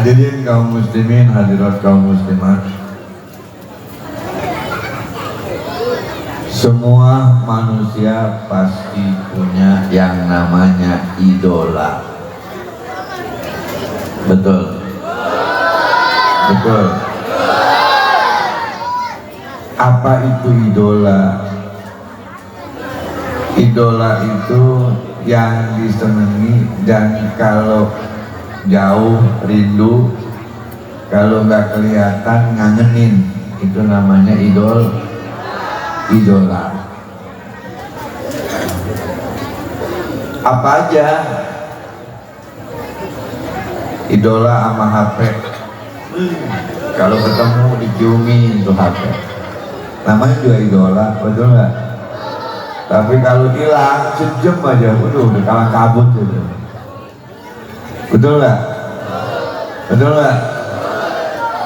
Hadirin kaum muslimin, hadirat kaum muslimat. Semua manusia pasti punya yang namanya idola. Betul? Betul. Apa itu idola? Idola itu yang disenangi dan kalau jauh rindu, kalau nggak kelihatan ngangenin, itu namanya idola. Apa aja? Idola sama HP. Kalau ketemu diciumin tuh HP, namanya juga idola, betul nggak? Tapi kalau hilang sejam aja, udah kalah kabut gitu. Betul nggak? Betul nggak?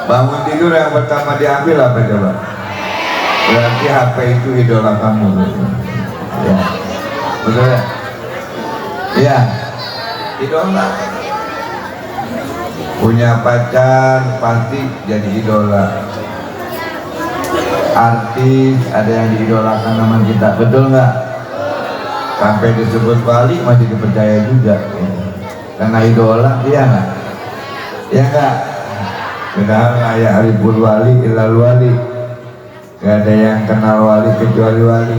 Bangun tidur yang pertama diambil apa coba? Berarti HP itu idola kamu. Ya. Betul nggak? Iya. Idola. Punya pacar pasti jadi idola. Artis ada yang diidolakan sama kita, betul nggak? Sampai disebut wali masih dipercaya juga. Karena idola, iya nggak? Iya nggak? Padahal kayak Ariful wali, ilal wali, nggak ada yang kenal wali kecuali wali.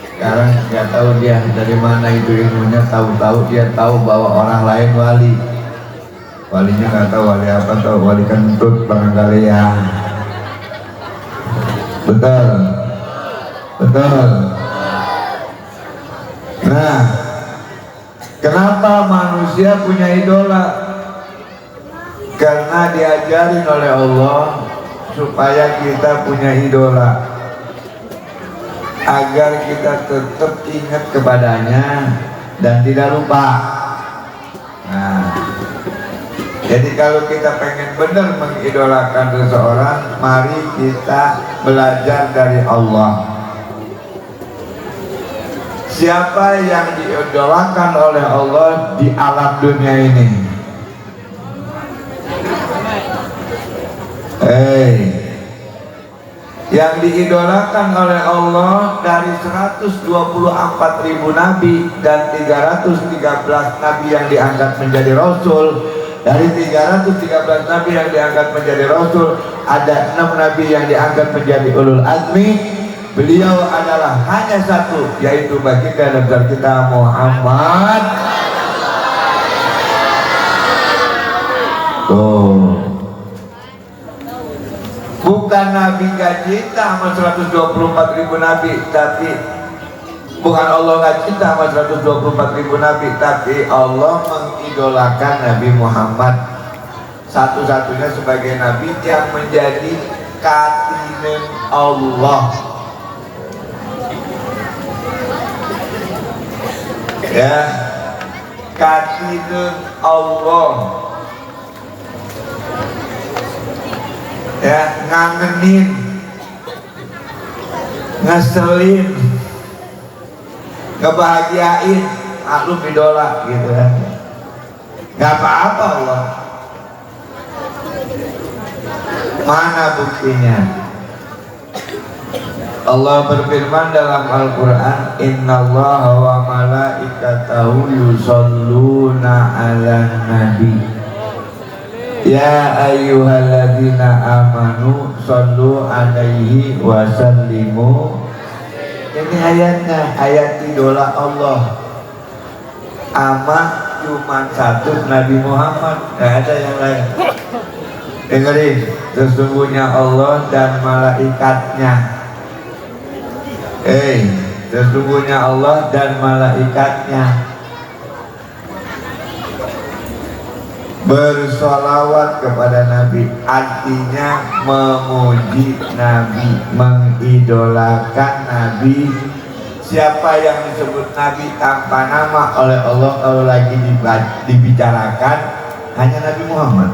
Sekarang nggak tahu dia dari mana itu ilmunya, tahu-tahu dia tahu bahwa orang lain wali. Walinya nggak tahu wali apa, tahu wali kentut barangkali ya. Betul, betul. Nah, kenapa manusia punya idola? Karena diajarin oleh Allah supaya kita punya idola, agar kita tetap ingat kepadanya dan tidak lupa. Nah, jadi kalau kita pengen benar mengidolakan seseorang, mari kita belajar dari Allah. Siapa yang diidolakan oleh Allah di alam dunia ini? Yang diidolakan oleh Allah dari 124.000 nabi dan 313 nabi yang diangkat menjadi rasul. Dari 313 nabi yang diangkat menjadi rasul, ada 6 nabi yang diangkat menjadi ulul azmi. Beliau adalah hanya satu, yaitu baginda Nabi kita Muhammad. Bukan nabi gak cinta sama 124.000 nabi, tapi bukan Allah gak cinta sama 124.000 nabi, tapi Allah mengidolakan Nabi Muhammad satu-satunya sebagai nabi yang menjadi katinem Allah. Ya, katinem Allah. Ya, ngangenin, ngeselin, ngebahagiain, maklum idola gitu kan. Gak apa-apa Allah. Mana buktinya? Allah berfirman dalam Al-Quran, Innallaha wa malaikatahu yusalluna ala nabi ya ayyuhalladzina amanu sallu alaihi wa sallimu. Ini ayatnya, ayat idola Allah. Ama cuma satu, Nabi Muhammad, gak ada yang lain. Dengerin, sesungguhnya Allah dan malaikatnya. Sesungguhnya Allah dan malaikatnya bersolawat kepada Nabi, artinya memuji Nabi, mengidolakan Nabi. Siapa yang disebut Nabi tanpa nama oleh Allah kalau lagi dibicarakan hanya Nabi Muhammad,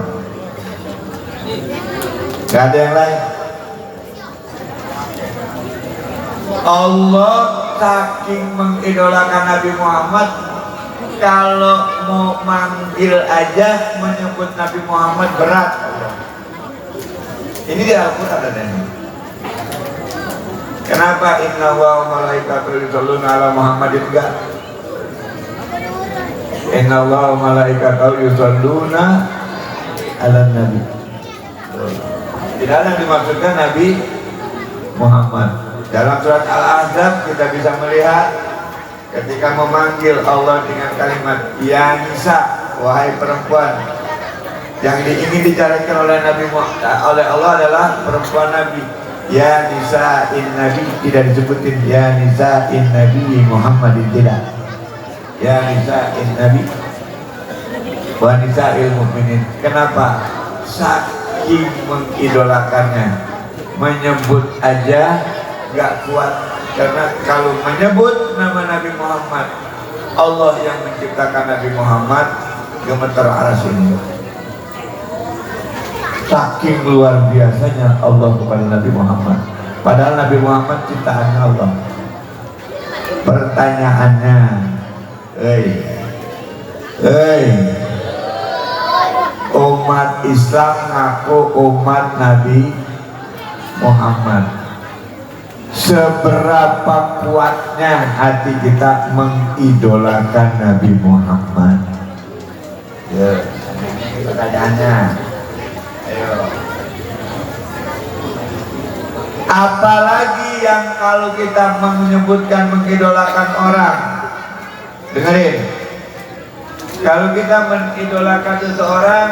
gak ada yang lain. Allah saking mengidolakan Nabi Muhammad, kalau mau manggil aja menyebut Nabi Muhammad berat. Ini di Al-Quran ada ini. Kenapa inna wa malaikatahu yusholluna ala Muhammadin enggak? Inna wa malaikatahu yusholluna ala Nabi. Tidak ada yang dimaksudkan Nabi Muhammad. Dalam surat Al-Ahzab kita bisa melihat ketika memanggil Allah dengan kalimat ya Nisa, wahai perempuan, yang ingin dicarikan oleh oleh Allah adalah perempuan Nabi. Ya Nisa in Nabi, tidak disebutin ya Nisa in Nabi Muhammadin, tidak. Ya Nisa in Nabi wa Nisa'il Mu'minin. Kenapa? Saking mengidolakannya, menyebut aja gak kuat. Karena kalau menyebut nama Nabi Muhammad, Allah yang menciptakan Nabi Muhammad, gemetar arsy ini. Saking luar biasanya Allah kepada Nabi Muhammad. Padahal Nabi Muhammad ciptaan Allah. Pertanyaannya, umat Islam ngaku umat Nabi Muhammad. Seberapa kuatnya hati kita mengidolakan Nabi Muhammad? Ya, ini pertanyaannya. Ayo. Apalagi yang kalau kita menyebutkan mengidolakan orang, dengerin. Kalau kita mengidolakan seseorang,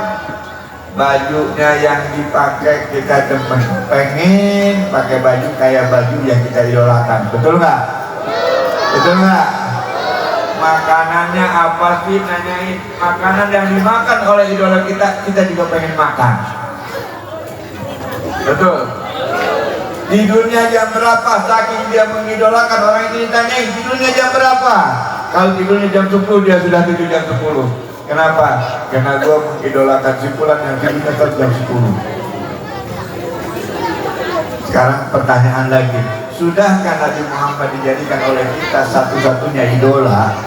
bajunya yang dipakai kita demen, pengen pakai baju kayak baju yang kita idolakan, betul nggak? Betul nggak? Makanannya apa sih, nanyain makanan yang dimakan oleh idola kita, kita juga pengen makan, betul? Tidurnya jam berapa? Saking dia mengidolakan, orang itu ditanyain tidurnya jam berapa? Kalau tidurnya jam 10, dia sudah tidur jam 10. Kenapa? Karena gue mengidolakan si Fulan yang tidurnya jam 10. Sekarang pertanyaan lagi, sudahkah Nabi Muhammad dijadikan oleh kita satu-satunya idola?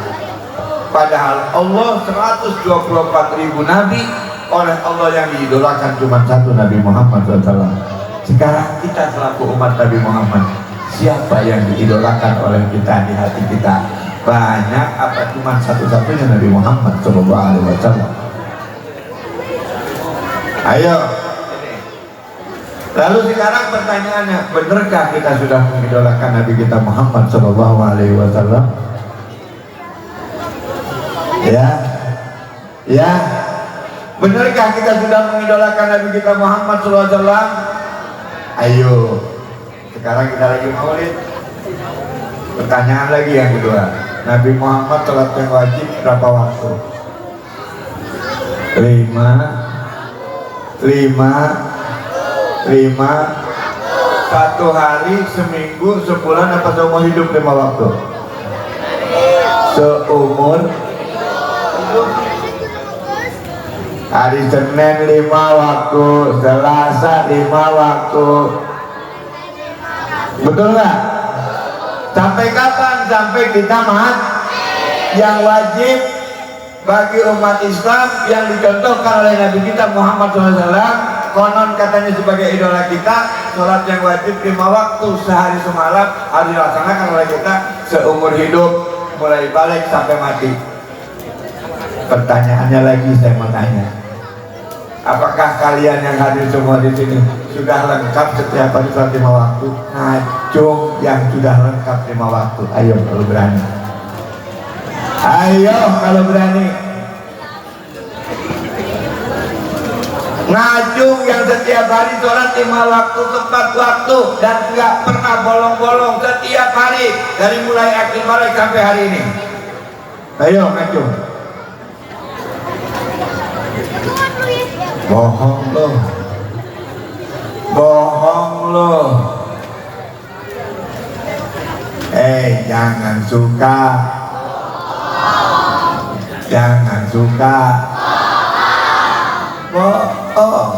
Padahal Allah 124.000 Nabi, oleh Allah yang diidolakan cuma satu, Nabi Muhammad SAW. Sekarang kita selaku umat Nabi Muhammad, siapa yang diidolakan oleh kita di hati kita? Banyak apa cuma satu-satunya Nabi Muhammad SAW? Ayo. Lalu sekarang pertanyaannya, benarkah kita sudah mengidolakan Nabi kita Muhammad SAW? Ya, benarkah kita sudah mengidolakan Nabi kita Muhammad SAW? Ayo, sekarang kita lagi maulid. Pertanyaan lagi yang kedua, Nabi Muhammad sholat yang wajib berapa waktu? 5 1 hari, seminggu, sebulan, apa seumur hidup 5 waktu? Seumur hidup. Hari Senin 5 waktu, Selasa 5 waktu. Betul nggak? Sampai kapan? Sampai kita yang wajib bagi umat Islam yang dicontohkan oleh Nabi kita Muhammad SAW, konon katanya sebagai idola kita, sholat yang wajib 5 waktu sehari semalam harus dilaksanakan oleh kita seumur hidup, mulai balik sampai mati. Pertanyaannya lagi saya mau tanya, apakah kalian yang hadir semua di sini sudah lengkap setiap hari sholat 5 waktu? Ngacung yang sudah lengkap 5 waktu. Ayo kalau berani. Ayo kalau berani. Ngacung yang setiap hari sholat 5 waktu tepat waktu dan nggak pernah bolong-bolong setiap hari dari mulai akhir balik sampai hari ini. Ayo ngacung. Bohong loh. Bohong loh. Jangan suka. Jangan suka. Bohong.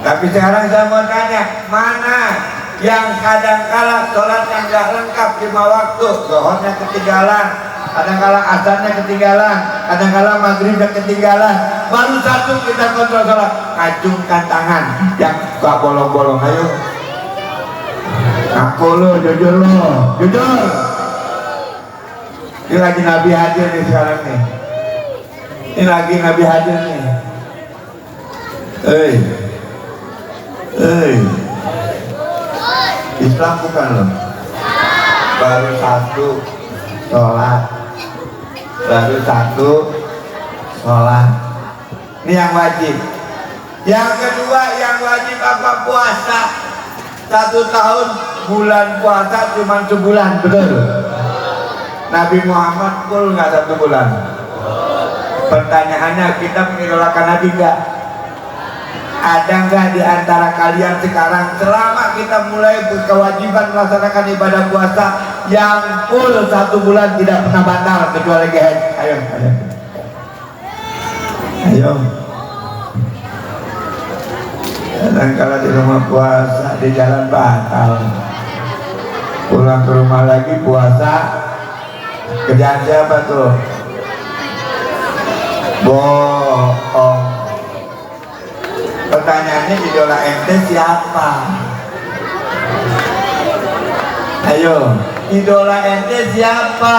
Tapi sekarang saya mau tanya, mana yang kadang-kala sholat yang gak lengkap 5 waktu, zuhurnya ketinggalan, kadang-kala azannya ketinggalan, kadang-kala maghribnya ketinggalan, baru satu kita kontrol sholat, ngacungkan tangan yang gak bolong-bolong. Ayo ngaku lo, jujur lo, jujur. Ini lagi Nabi hadir nih sekarang nih, ini lagi Nabi hadir nih. Islam bukan loh, baru satu sholat, baru satu sholat, ini yang wajib. Yang kedua yang wajib apa? Puasa. 1 tahun bulan puasa cuma sebulan, betul? Nabi Muhammad full nggak 1 bulan? Pertanyaannya, kita mengidolakan Nabi nggak? Ada nggak di antara kalian sekarang selama kita mulai berkewajiban melaksanakan ibadah puasa yang full 1 bulan tidak pernah batal kecuali haid? Ayo, ayo, ayo. Dan kalau di rumah puasa di jalan batal, pulang ke rumah lagi puasa, kerjaan siapa tuh? Bohong. Pertanyaannya, idola ente siapa? Ayo, idola ente siapa?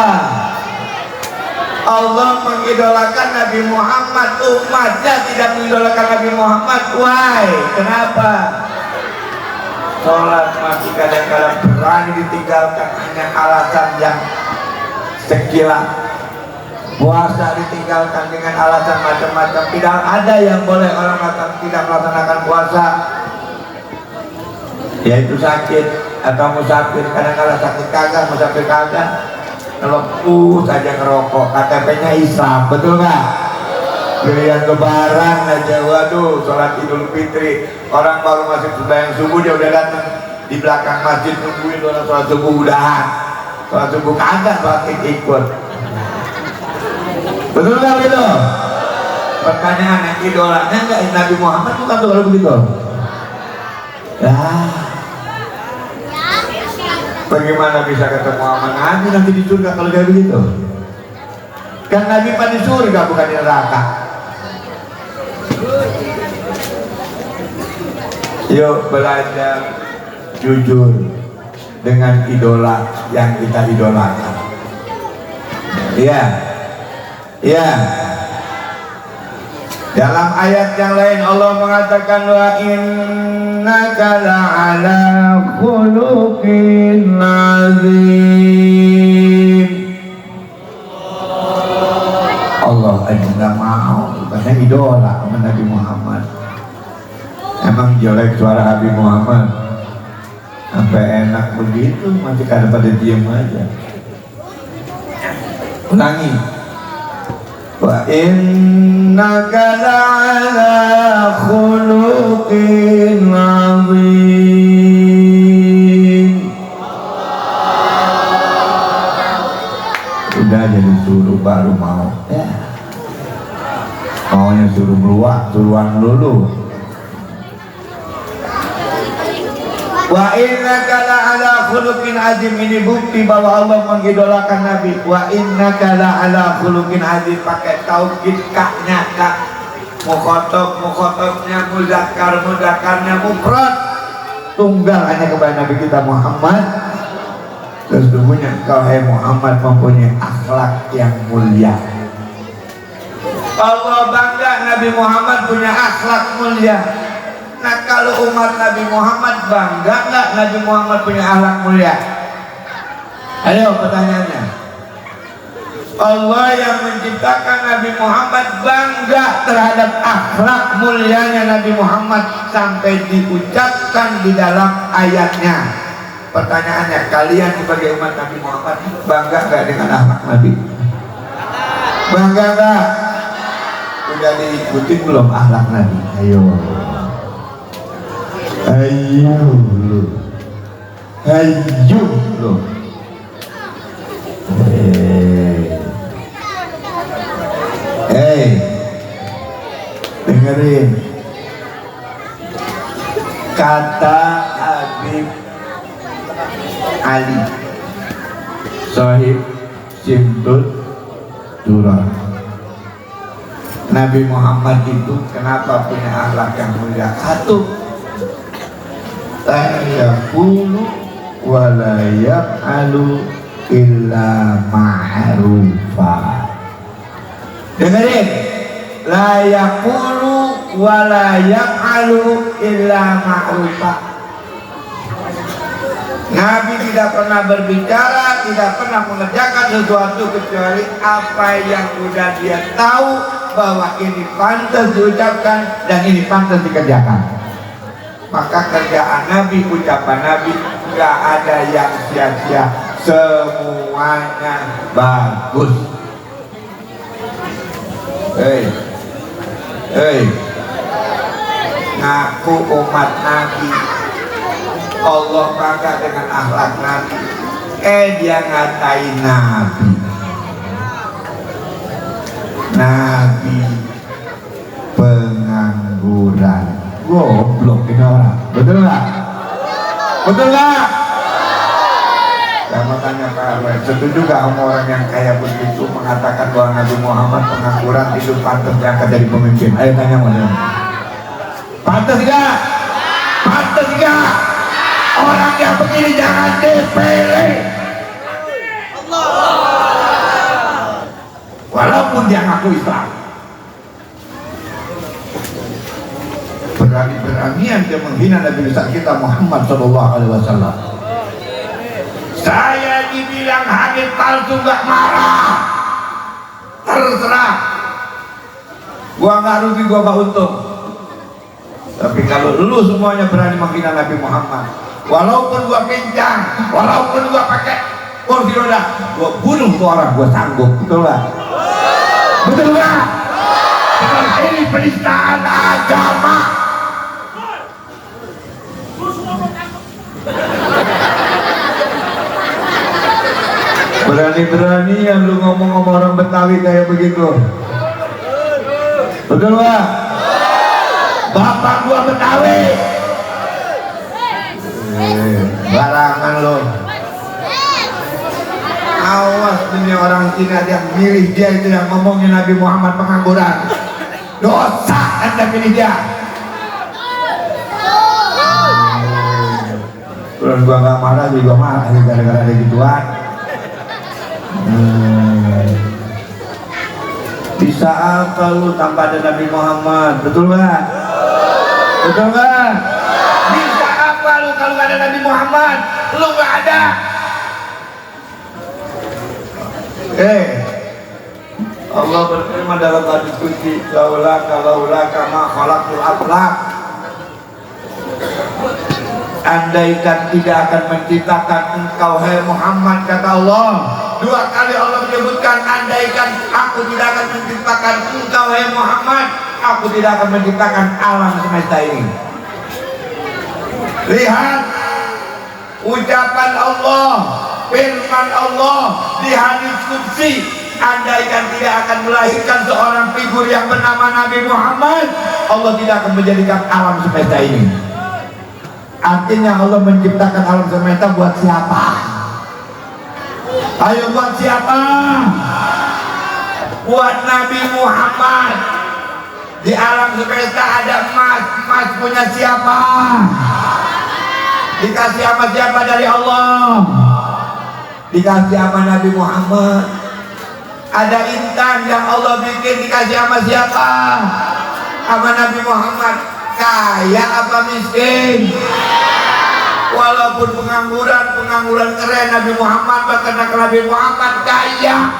Allah mengidolakan Nabi Muhammad, umatnya tidak mengidolakan Nabi Muhammad. Why? Kenapa? Sholat masih kadang-kadang berani ditinggalkan hanya alasan yang sekilas. Puasa ditinggalkan dengan alasan macam-macam. Tidak ada yang boleh orang tidak melaksanakan puasa, yaitu sakit atau musafir. Kadang-kadang sakit kagak, musafir kagak, lepuh saja ngerokok, KTP-nya Islam, betul nggak? Giliran lebaran aja, waduh, sholat Idul Fitri, orang baru masuk sembahyang subuh dia udah datang di belakang masjid nungguin orang sholat subuh udahan. Sholat subuh kagak bakit ikut, betul nggak begitu? Pertanyaannya, idolanya nggak Nabi Muhammad bukan tuh kalau begitu? Ya. Bagaimana bisa ketemu sama Nabi nanti di surga kalau kayak begitu? Kan Nabi pada di surga bukan di neraka. Yuk belajar jujur dengan idola yang kita idolakan. Iya, iya. Dalam ayat yang lain Allah mengatakan, wa innaka la'ala khuluqin azim. Allah aja nggak mau, bukannya idola sama Nabi Muhammad. Emang jelek suara Nabi Muhammad, sampai enak begitu masih kada pada diam aja. Ulangi. Wa innaka la'ala khuluqin azim. Udah jadi suruh baru mau ya. Maunya suruh meluak, suruhan lulu. Wa innaka la'ala khuluqin azim, ini bukti bahwa Allah mengidolakan Nabi. Wa innaka la'ala khuluqin azim, pakai taukid kaknya kak, mukhotobnya muzakarnya mufrad, tunggal hanya kepada Nabi kita Muhammad. Sesungguhnya engkau hai Muhammad mempunyai akhlak yang mulia. Allah bangga Nabi Muhammad punya akhlak mulia. Nah kalau umat Nabi Muhammad bangga nggak Nabi Muhammad punya akhlak mulia? Ayo pertanyaannya. Allah yang menciptakan Nabi Muhammad bangga terhadap akhlak mulianya Nabi Muhammad sampai diucapkan di dalam ayatnya. Pertanyaannya, kalian sebagai umat Nabi Muhammad bangga nggak dengan akhlak Nabi? Bangga nggak? Udah diikuti belum akhlak Nabi? Ayo. Ayo lu, ayo lu. Dengerin kata Habib Ali Sahib Simtud curang. Nabi Muhammad itu kenapa punya akhlak yang mulia? Satu, la yaqulu wa la yaf'alu illa ma'rufa. Dengerin, la yaqulu wa la yaf'alu illa ma'rufa. Nabi tidak pernah berbicara, tidak pernah mengerjakan sesuatu kecuali apa yang sudah dia tahu bahwa ini pantas diucapkan dan ini pantas dikerjakan. Maka kerjaan Nabi, ucapan Nabi nggak ada yang sia-sia, semuanya bagus. Hei, ngaku umat Nabi, Allah bangga dengan akhlak Nabi. Dia ngatain Nabi pengangguran. Goblok ini orang. Betul nggak? Betul nggak? Saya tanya Pak Arwah, setuju nggak sama orang yang kayak begitu mengatakan bahwa Nabi Muhammad pengangguran hidup pantas diangkat jadi pemimpin? Ayo tanya mana? Pantas nggak? Pantas nggak? Orang yang begini jangan dipilih. Walaupun dia ngaku Islam, berani-beranian dia menghina Nabi besar kita Muhammad SAW. Saya dibilang hadis palsu nggak marah, terserah. Gua nggak rugi, gua nggak untung. Tapi kalau lu semuanya berani menghina Nabi Muhammad, walaupun gua kencang, walaupun gua pakai kursi roda, gua bunuh tuh orang, gua sanggup. Betul nggak? Betul nggak? Ini penistaan agama. Berani-berani yang lu ngomong orang Betawi kayak begitu. Betul nggak? Bapak gua Betawi. Barangan lo. Awas, ini orang Cina yang milih dia itu yang ngomongin Nabi Muhammad pengangguran. Dosa Anda pilih dia. Kalau gua nggak marah juga marah gara-gara ada gituan. Bisa apa lu tanpa ada Nabi Muhammad? Betul nggak? Betul nggak? Bisa apa lu kalau nggak ada Nabi Muhammad? Lu nggak ada. Allah berfirman dalam hadis qudsi, laulaka ma khalaqtul aflaq. Andaikan tidak akan menciptakan engkau hai Muhammad, kata Allah. Dua kali Allah menyebutkan andaikan aku tidak akan menciptakan engkau hai Muhammad, aku tidak akan menciptakan alam semesta ini. Lihat ucapan Allah, firman Allah di hadis qudsi, andaikan tidak akan melahirkan seorang figur yang bernama Nabi Muhammad, Allah tidak akan menjadikan alam semesta ini. Artinya Allah menciptakan alam semesta buat siapa? Ayo buat siapa? Buat Nabi Muhammad. Di alam semesta ada emas. Emas punya siapa? Dikasih sama siapa dari Allah? Dikasih sama Nabi Muhammad. Ada intan yang Allah bikin, dikasih sama siapa? Sama Nabi Muhammad. Kaya apa miskin? Walaupun pengangguran keren Nabi Muhammad, bahkan Nabi Muhammad kaya.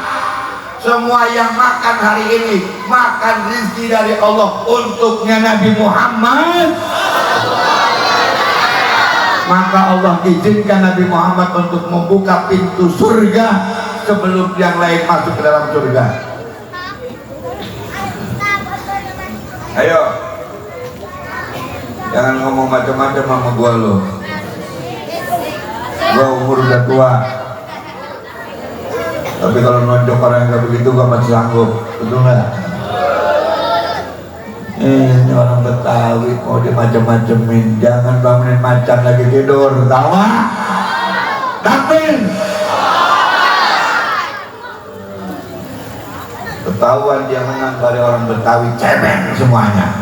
Semua yang makan hari ini makan rezeki dari Allah untuknya Nabi Muhammad. Maka Allah izinkan Nabi Muhammad untuk membuka pintu surga sebelum yang lain masuk ke dalam surga. Ayo, jangan ngomong macam-macam sama gua lo. Gua umur udah tua, tapi kalau nonjok orang yang kayak begitu gua masih sanggup. Betul nggak? Ini orang Betawi mau dia macam-macamin. Jangan bangunin macan lagi tidur. Tawa takbir. ketahuan dia menang dari orang Betawi, cemen semuanya.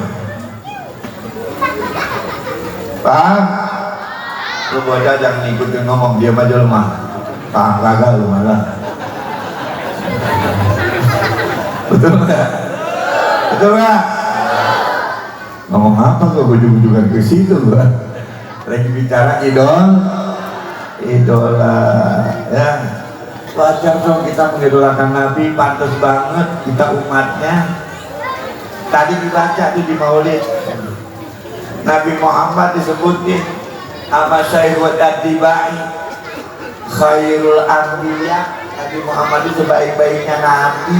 Paham? Lu bocah jangan ikutin ngomong, diam aja lu mah. Paham kagak lu malah. Betul nggak? Betul nggak? Ngomong apa kok ujung-ujungan ke situ gua? Lagi bicara idola ya. Wajar dong kita mengidolakan Nabi, pantas banget kita umatnya. Tadi dibaca tuh di Maulid, Nabi Muhammad disebutin sama Syaikhul Atibai khairul anbiya. Nabi Muhammad itu sebaik-baiknya Nabi.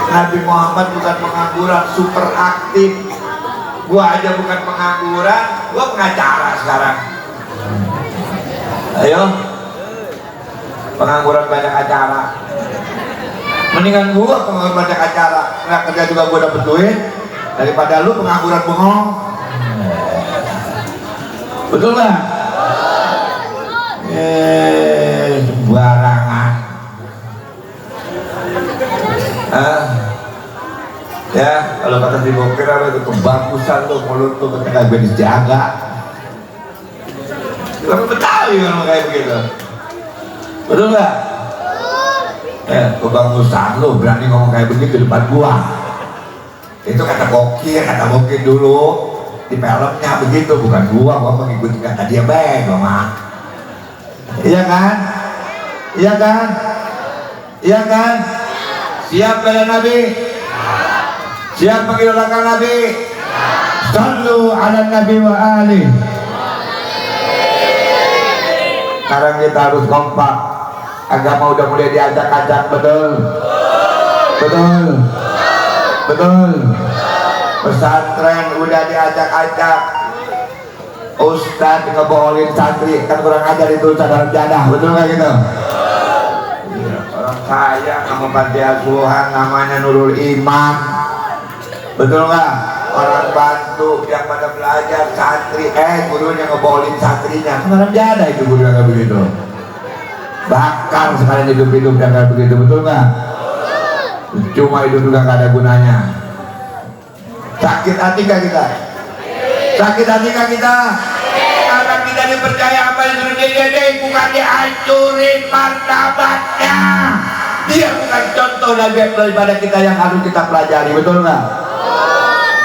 Nabi Muhammad bukan pengangguran, super aktif. Gua aja bukan pengangguran, gua pengacara sekarang. Ayo, pengangguran banyak acara. Mendingan gua pengangguran banyak acara, nggak kerja juga gua dapet duit, daripada lu pengangguran bengong. Betul nggak? Sembarangan. Ya, kalau kata si Bokir apa itu kebagusan tuh mulut tuh ketika gue dijaga. Orang Betawi kalau kayak begitu. Betul nggak? Kebagusan lo berani ngomong kayak begitu di depan gua. Itu kata Bokir dulu di filmnya begitu, bukan gua mengikuti kata dia baik, mah. Iya kan? Iya kan? Iya kan? Siap bela Nabi? Siap mengidolakan Nabi? Sallu ala Nabi wa ali. Sekarang kita harus kompak. Agama udah mulai diajak-ajak, betul? Betul? Betul? Pesantren udah diajak-ajak. Ustadz ngebohongin santri, kan kurang ajar itu sadar jadah, betul nggak gitu? Iya, orang kaya sama panti asuhan namanya Nurul Iman, betul nggak? Orang bantu yang pada belajar santri, gurunya ngebohongin santrinya, kurang jadah itu guru yang nggak begitu. Bakar sekarang hidup-hidup yang nggak begitu, betul nggak? Cuma itu juga nggak ada gunanya. Sakit hati nggak kita? Sakit hati nggak kita? Karena kita dipercaya apa yang sudah dia bukan dihancurin martabatnya. Dia bukan contoh daripada kita yang harus kita pelajari, betul nggak?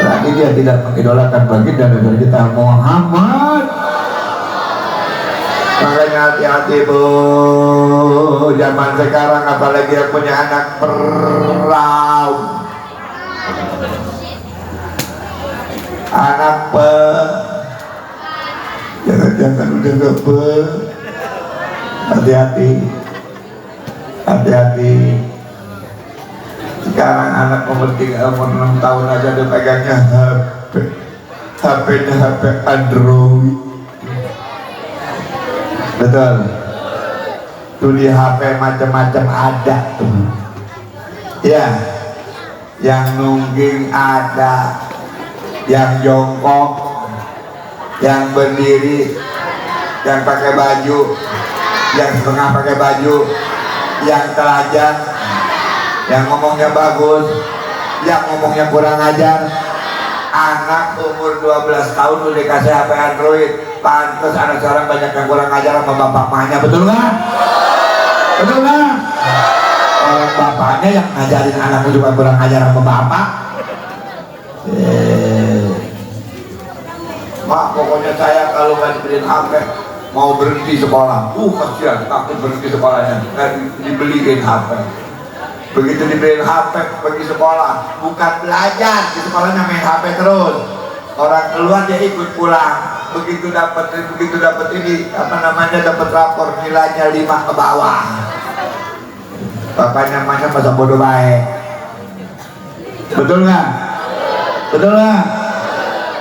Berarti dia tidak mengidolakan baginda dari kita Muhammad. Makanya hati-hati bu, zaman sekarang apalagi yang punya anak perahu, anak jangan udah gak hati-hati, hati-hati. Sekarang anak umur 6 tahun aja udah pegangnya HP-nya HP Android. Betul. Tuh di HP macam-macam ada tuh. Ya, yang nungging ada, yang jongkok, yang berdiri, yang pakai baju, yang setengah pakai baju, yang telanjang, yang ngomongnya bagus, yang ngomongnya kurang ajar. Anak umur 12 tahun udah dikasih HP Android. Pantes anak sekarang banyak yang kurang ajar sama bapak mamanya, betul nggak? Betul nggak? Orang bapaknya yang ngajarin anaknya juga kurang ajar sama bapak. Mak, pokoknya saya kalau nggak dibeliin HP mau berhenti sekolah. Kasihan, takut berhenti sekolahnya, nggak dibeliin HP. Begitu dibeliin HP pergi sekolah, bukan belajar di sekolahnya, main HP terus. Orang keluar dia ikut pulang. Begitu dapat ini apa namanya, dapat rapor nilainya 5 ke bawah. Bapaknya namanya masa bodoh baik. Betul nggak? Betul nggak?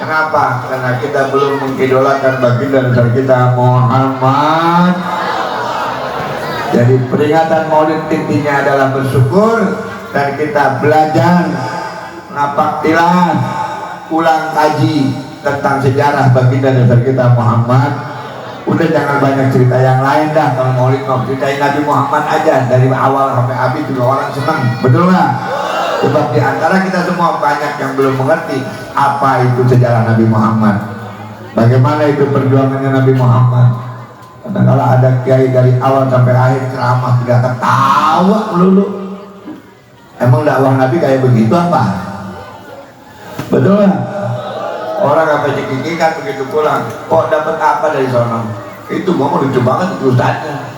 Kenapa? Karena kita belum mengidolakan baginda besar kita Muhammad. Jadi peringatan Maulid intinya adalah bersyukur dan kita belajar, napaktilah, ulang kaji tentang sejarah baginda besar kita Muhammad Udah jangan banyak cerita yang lain dah. Kalau maulid mau ceritain Nabi Muhammad aja dari awal sampai habis juga orang senang, betul nggak? Sebab di antara kita semua banyak yang belum mengerti apa itu sejarah Nabi Muhammad, bagaimana itu perjuangannya Nabi Muhammad. Karena kalau ada kiai dari awal sampai akhir ceramah tidak ketawa melulu. Emang dakwah Nabi kayak begitu apa? Betul nggak? Orang apa cekikikan begitu pulang, kok dapat apa dari sono? Itu gua mau lucu banget itu ustaznya.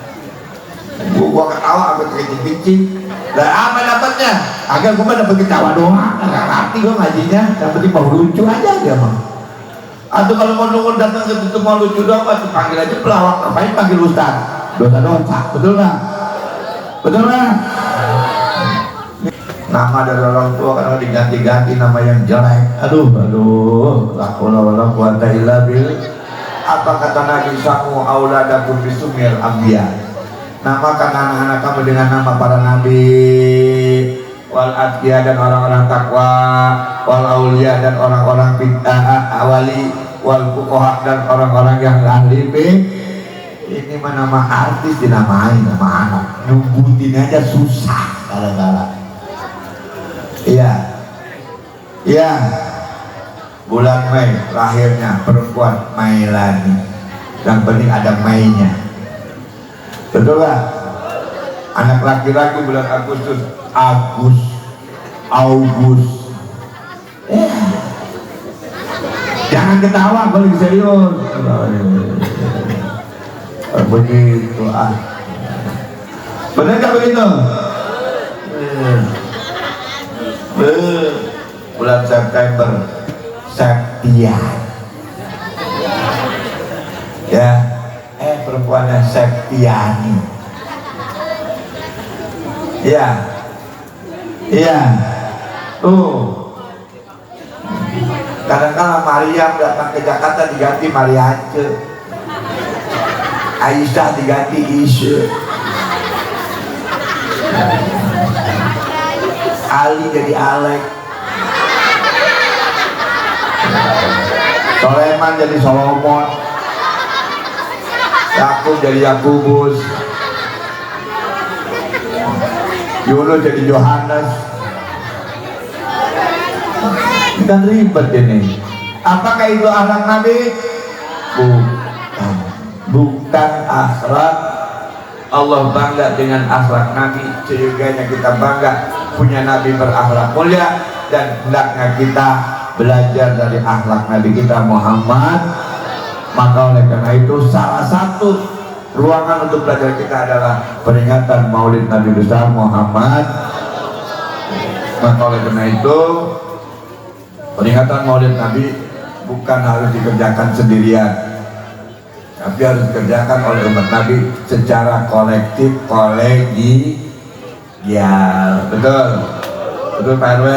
Gua ketawa sampai kecing-kecing. Lah apa dapatnya? Agak gua dapat ketawa doang, nggak ngerti gua ngajinya. Yang penting mau lucu aja dia mah. Atau kalau mau nunggu datang ke situ mau lucu doang, pasti panggil aja pelawak. Ngapain panggil ustaz? Dosa-dosa, betul nggak? Betul nggak? Nama dari orang tua karena diganti-ganti nama yang jelek. Aduh, la haula wala quwata illa billah. Apa kata Nabi Samu auladakum bisumil anbiya? Namakan anak-anak kamu dengan nama para nabi, wal atqiya dan orang-orang takwa, wal auliya dan orang-orang awali, wal fuqaha dan orang-orang yang ahli. Ini mah nama artis dinamain nama anak. Nyebutin aja susah kadang-kadang. Iya, iya. Bulan Mei lahirnya perempuan Mailani. Yang penting ada Mei-nya. Betul gak? Anak laki-laki bulan Agustus August. Jangan ketawa kalau serius. Begitu ah. Benar gak begitu? Bulan September Septia ya, perempuannya Septiani ya, iya tuh. Kadang-kadang Maryam datang ke Jakarta diganti Mariace, Aisyah diganti Isya, Ali jadi Alek, Soleman jadi Solomon, Yakub jadi Yakubus, Yunus jadi Yohanes. Kan ribet ini. Apakah itu akhlak Nabi? Bukan akhlak. Allah bangga dengan akhlak Nabi, sehingga kita bangga punya Nabi berakhlak mulia, dan hendaknya kita belajar dari akhlak Nabi kita Muhammad. Maka oleh karena itu salah satu ruangan untuk belajar kita adalah peringatan Maulid Nabi besar Muhammad. Maka oleh karena itu peringatan Maulid Nabi bukan harus dikerjakan sendirian, tapi harus dikerjakan oleh umat Nabi secara kolektif, kolegial. Betul? Betul Pak RW?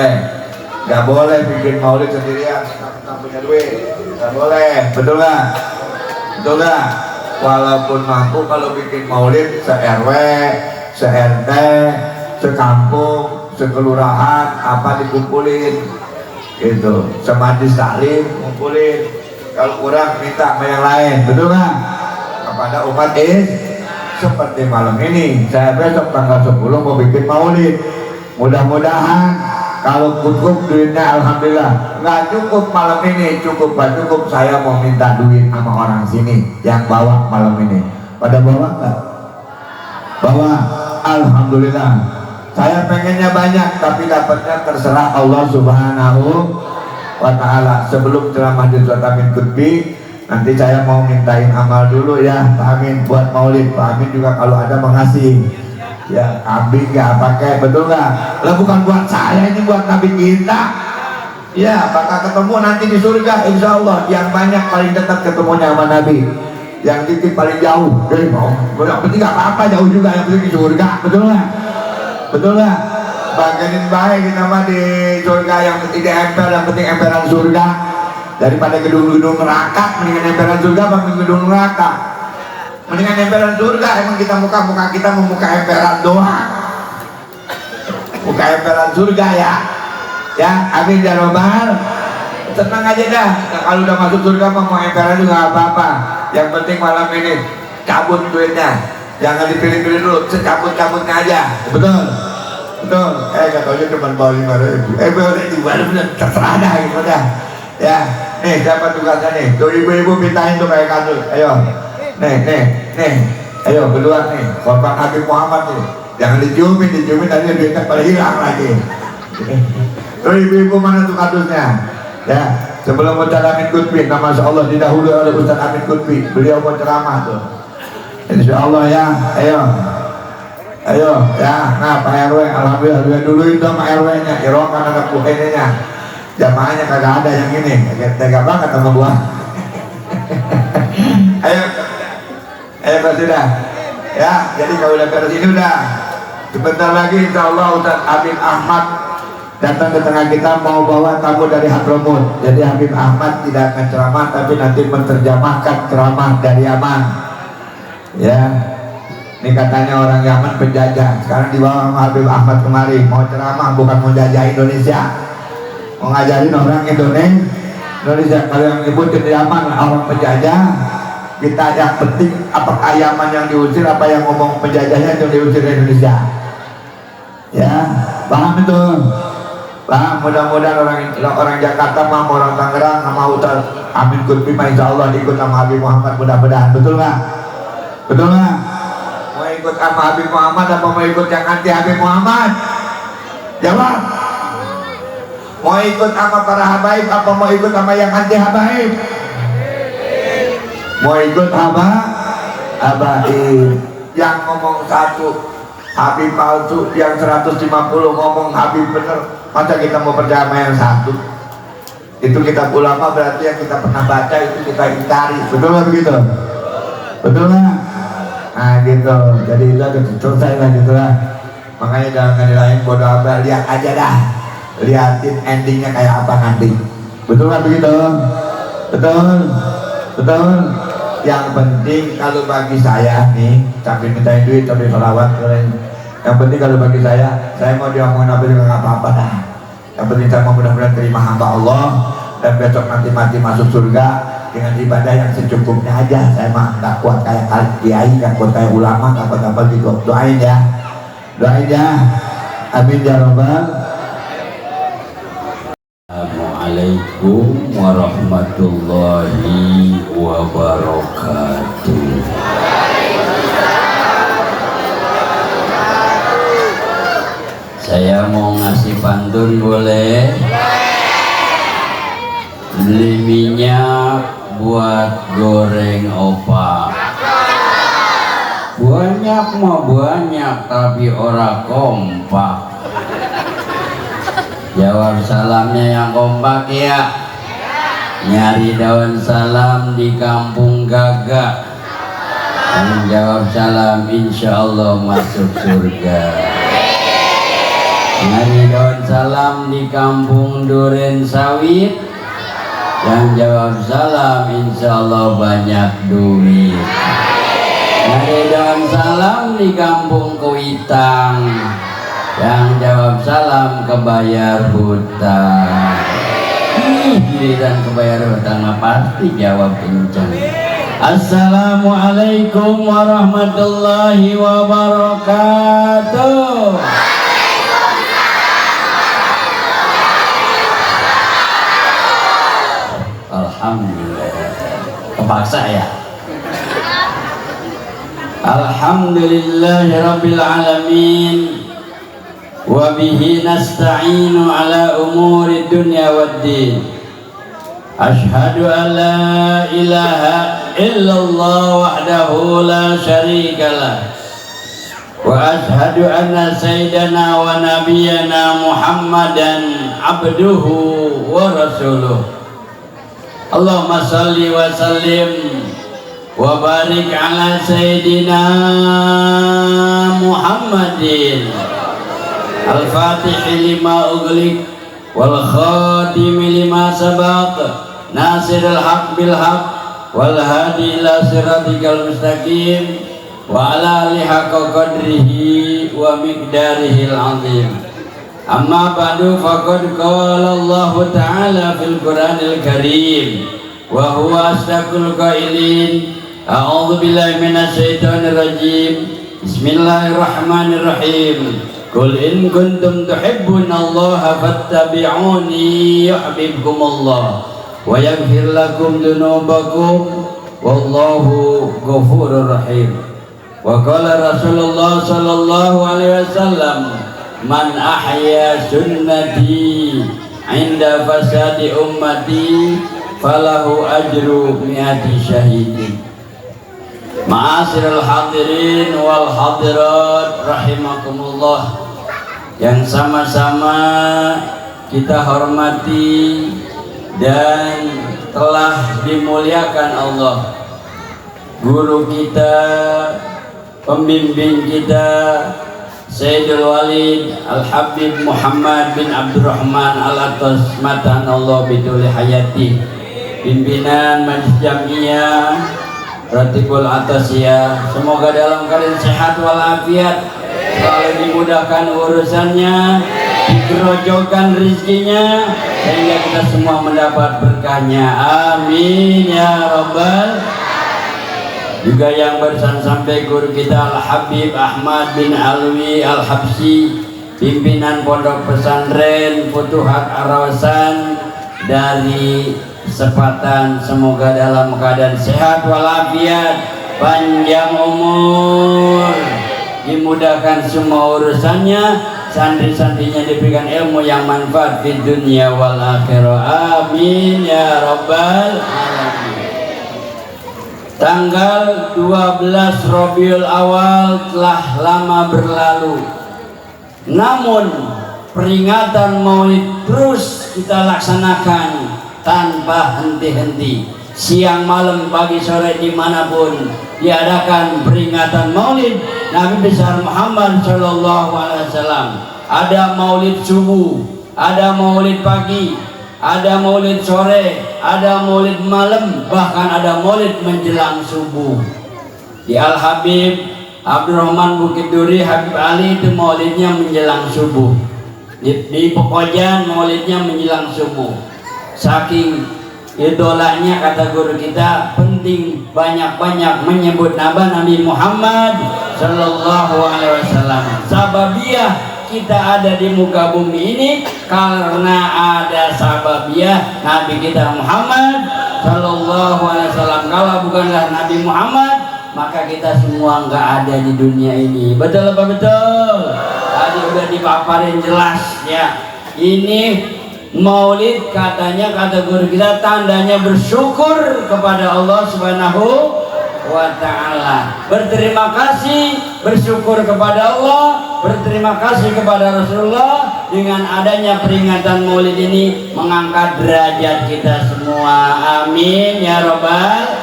Gak boleh bikin maulid sendirian, kita punya duit. Gak boleh, betul gak? Betul gak? Walaupun mampu kalau bikin maulid se-RW, se-RT, sekampung, sekelurahan, apa dikumpulin gitu, semajlis taklim ngumpulin. Kalau kurang minta sama yang lain, betul gak? Kepada umat seperti malam ini, saya besok tanggal 10 mau bikin maulid. Mudah-mudahan kalau cukup duitnya alhamdulillah, nggak cukup malam ini, cukup gak cukup, saya mau minta duit sama orang sini yang bawa malam ini. Pada bawa nggak? Bawa, alhamdulillah. Saya pengennya banyak, tapi dapatnya terserah Allah Subhanahu wa Ta'ala. Sebelum ceramah di surat Amin Kutbi, nanti saya mau mintain amal dulu ya Pak Amin buat maulid. Pak Amin juga kalau ada mengasih ya, kambing ya pakai, betul nggak? Lah bukan buat saya, ini buat Nabi kita ya. Bakal ketemu nanti di surga insya Allah. Yang banyak paling dekat ketemunya sama Nabi, yang titip paling jauh. Jadi mau yang penting nggak apa-apa jauh juga, yang penting di surga, betul nggak? Betul nggak? Bagianin baik kita mah di surga, yang penting di emper, yang penting emperan surga. Daripada gedung-gedung neraka, mendingan emperan surga bagi gedung neraka. Mendingan emperan surga. Emang kita muka kita memuka emperan doang, muka emperan surga ya. Ya, amin ya robbal. tenang aja dah. Nah, kalau udah masuk surga mau emperan juga nggak apa-apa. Yang penting malam ini cabut duitnya, jangan dipilih-pilih dulu, secabut-cabutnya aja. Betul, betul. Katanya cuma bawa 5.000. Baru bener terserah dah gitu dah. Ya, nih siapa tugasnya nih? Tuh ibu-ibu pintain tuh kayak kasus. Ayo, nih. Ayo berdua nih, korban Habib Muhammad nih. Jangan diciumin tadi duitnya pada hilang lagi. Tuh ibu-ibu mana tuh kadusnya? Ya, sebelum Ustaz Amin Qutbi, nama Allah didahului oleh Ustaz Amin Qutbi. Beliau mau ceramah tuh. Insya Allah ya, ayo ya. Nah Pak RW, alhamdulillah dulu itu sama RW-nya, irokan anak buahnya. Jamaahnya kagak ada yang ini, tega banget sama gua. ayo sudah. Ya, jadi kalau udah beres ini udah. Sebentar lagi insya Allah Ustaz Habib Ahmad datang ke tengah kita mau bawa tamu dari Hadramut. Jadi Habib Ahmad tidak akan ceramah tapi nanti menerjemahkan ceramah dari Yaman. Ya, ini katanya orang Yaman penjajah. Sekarang dibawa sama Habib Ahmad kemari mau ceramah, bukan mau jajah Indonesia, mau ngajarin orang Indonesia. Kalau yang nyebutin Yaman orang penjajah, kita yang penting apakah Yaman yang diusir, apa yang ngomong penjajahnya yang diusir Indonesia. Ya, paham itu? Paham? Mudah-mudahan orang Jakarta sama orang Tangerang sama Ustaz Amin Qutbi insya Allah ikut sama Habib Muhammad, mudah-mudahan. Betul nggak? Betul nggak? Mau ikut sama Habib Muhammad apa mau ikut yang anti Habib Muhammad? Jawab. Mau ikut sama para habaib apa mau ikut sama yang anti habaib? Mau ikut sama habaib. Yang ngomong satu Habib palsu, yang 150 ngomong Habib bener. Masa kita mau percaya sama yang satu? Itu kitab ulama, berarti yang kita pernah baca itu kita ingkari. Betul nggak begitu? Betul nggak? Nah gitu. Jadi itu selesai lah gitu lah. Makanya jangan nilaiin bodoh amat, lihat aja dah. Lihatin endingnya kayak apa nanti. Betul nggak begitu? Betul. Yang penting kalau bagi saya nih, sambil mintain duit, sambil sholawat, yang penting kalau bagi saya mau diomongin apa juga nggak apa-apa dah. Yang penting saya mau mudah-mudahan terima hamba Allah dan besok nanti mati masuk surga dengan ibadah yang secukupnya aja. Saya mah nggak kuat kayak kiai, nggak kuat kayak ulama, nggak kuat apa gitu. Doain ya, amin ya robbal. Assalamualaikum warahmatullahi wabarakatuh. Saya mau ngasih pantun boleh? Beli minyak buat goreng opak. Banyak mah banyak tapi ora kompak. Jawab salamnya yang kompak ya. Nyari daun salam di kampung gagak. Yang jawab salam insya Allah masuk surga. Nyari daun salam di kampung duren sawit. Yang jawab salam insya Allah banyak duit. Nyari daun salam di kampung Kuitang. Yang jawab salam kebayar hutang. Giliran kebayar hutang pasti jawab kencang. Assalamualaikum warahmatullahi wabarakatuh. Alhamdulillah. Kepaksa ya. Alhamdulillahirabbil alamin. Wa bihi nasta'inu ala umuri dunya waddin. Ashhadu an la ilaha illallah wahdahu la syarikalah. Wa ashhadu anna sayyidana wa nabiyyana Muhammadan abduhu wa rasuluh. Allahumma salli wa sallim wa barik ala sayyidina Muhammadin al-fatih lima ughliq wal khatim lima sabaq nasirul haq bil haq wal hadi ila siratikal mustaqim wa ala alihi haqqa qadrihi wa miqdarihil azim. Amma ba'du faqad qala Allah Ta'ala fil Qur'anil Karim wa huwa asdaqul qailin. A'udzu billahi minasy syaithanir rajim. Bismillahirrahmanirrahim. Qul in kuntum tuhibbunallaha fattabi'uni yuhibbukumullah wa yaghfir lakum dzunubakum wallahu ghafurur rahim. Wa qala Rasulullah sallallahu alaihi wasallam, man ahya sunnati inda fasadi ummati falahu ajru mi'ati syahidin. Ma'asyiral hadirin wal hadirat rahimakumullah, yang sama-sama kita hormati dan telah dimuliakan Allah, guru kita, pembimbing kita Sayyidul Walid Al-Habib Muhammad bin Abdurrahman Al-Atas Matanallah biduli hayati, pimpinan Majlis Jamiyah Ratibul Atasiyah, semoga dalam keadaan sehat walafiat, selalu dimudahkan urusannya, dikerojokan rizkinya, sehingga kita semua mendapat berkahnya, amin ya rabbal. Juga yang barusan sampai guru kita Al-Habib Ahmad bin Alwi Al-Habsi, pimpinan Pondok Pesantren Futuhat Ar-Rawasan dari Sepatan, semoga dalam keadaan sehat walafiat, panjang umur, dimudahkan semua urusannya, santri-santrinya diberikan ilmu yang manfaat di dunia wal akhirah, amin ya rabbal alamin. Tanggal 12 Rabiul Awal telah lama berlalu, namun peringatan Maulid terus kita laksanakan tanpa henti-henti, siang malam pagi sore dimanapun diadakan peringatan Maulid Nabi besar Muhammad Shallallahu Alaihi Wasallam. Ada Maulid subuh, ada Maulid pagi, ada Maulid sore, ada Maulid malam, bahkan ada Maulid menjelang subuh. Di Al Habib Abdurrahman Bukit Duri Habib Ali itu Maulidnya menjelang subuh. Di Pekojan Maulidnya menjelang subuh. Saking idolanya, kata guru kita, penting banyak-banyak menyebut nama Nabi Muhammad Sallallahu Alaihi Wasallam. Sababiah kita ada di muka bumi ini karena ada sababiah Nabi kita Muhammad Sallallahu Alaihi Wasallam. Kalau bukanlah Nabi Muhammad, maka kita semua nggak ada di dunia ini. Betul apa betul? Tadi udah dipaparin jelas ya. Ini Maulid katanya, kata guru kita, tandanya bersyukur kepada Allah Subhanahu wa ta'ala, berterima kasih, bersyukur kepada Allah, berterima kasih kepada Rasulullah. Dengan adanya peringatan Maulid ini mengangkat derajat kita semua, amin ya rabbal.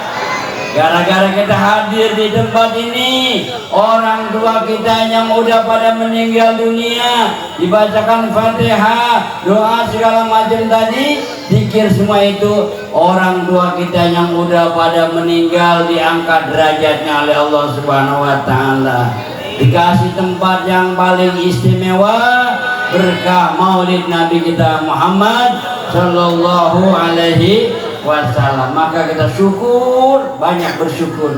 Gara-gara kita hadir di tempat ini, orang tua kita yang udah pada meninggal dunia dibacakan Fatihah, doa segala macam tadi, zikir semua itu, orang tua kita yang udah pada meninggal diangkat derajatnya oleh Allah Subhanahu wa taala. Dikasih tempat yang paling istimewa berkah Maulid Nabi kita Muhammad Sallallahu Alaihi Wasallam. Maka kita syukur, banyak bersyukur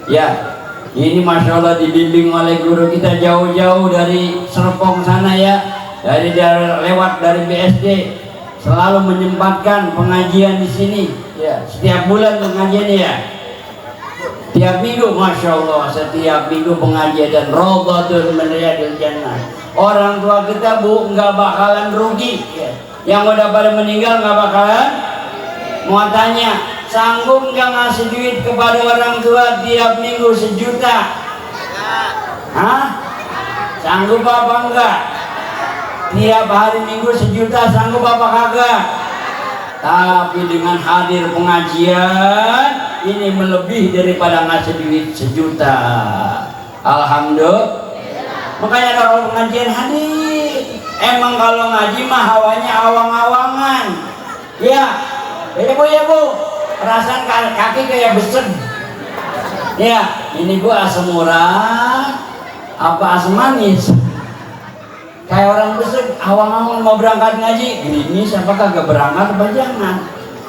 ya. Ini Masya Allah dibimbing oleh guru kita jauh-jauh dari Serpong sana ya, dari lewat dari BSD, selalu menyempatkan pengajian di sini ya. Setiap bulan pengajian ya, tiap minggu, Masya Allah, setiap minggu pengajian dan Rawdatul min Riyadil Jannah. Orang tua kita bu nggak bakalan rugi ya. Yang udah pada meninggal nggak bakalan. Mau tanya, sanggup nggak ngasih duit kepada orang tua tiap minggu 1 juta? Hah? Sanggup apa enggak? Tiap hari minggu 1 juta sanggup apa kagak? Tapi dengan hadir pengajian ini melebihi daripada ngasih duit 1 juta. Alhamdulillah. Makanya kalau pengajian hadir. Emang kalau ngaji mah hawanya awang-awangan. Ya. Ya bu, perasaan kaki kayak besar. Ya, ini gua asam urat apa asam manis? Kayak orang besar, awang-awang mau berangkat ngaji, gini siapa kagak berangkat apa jangan?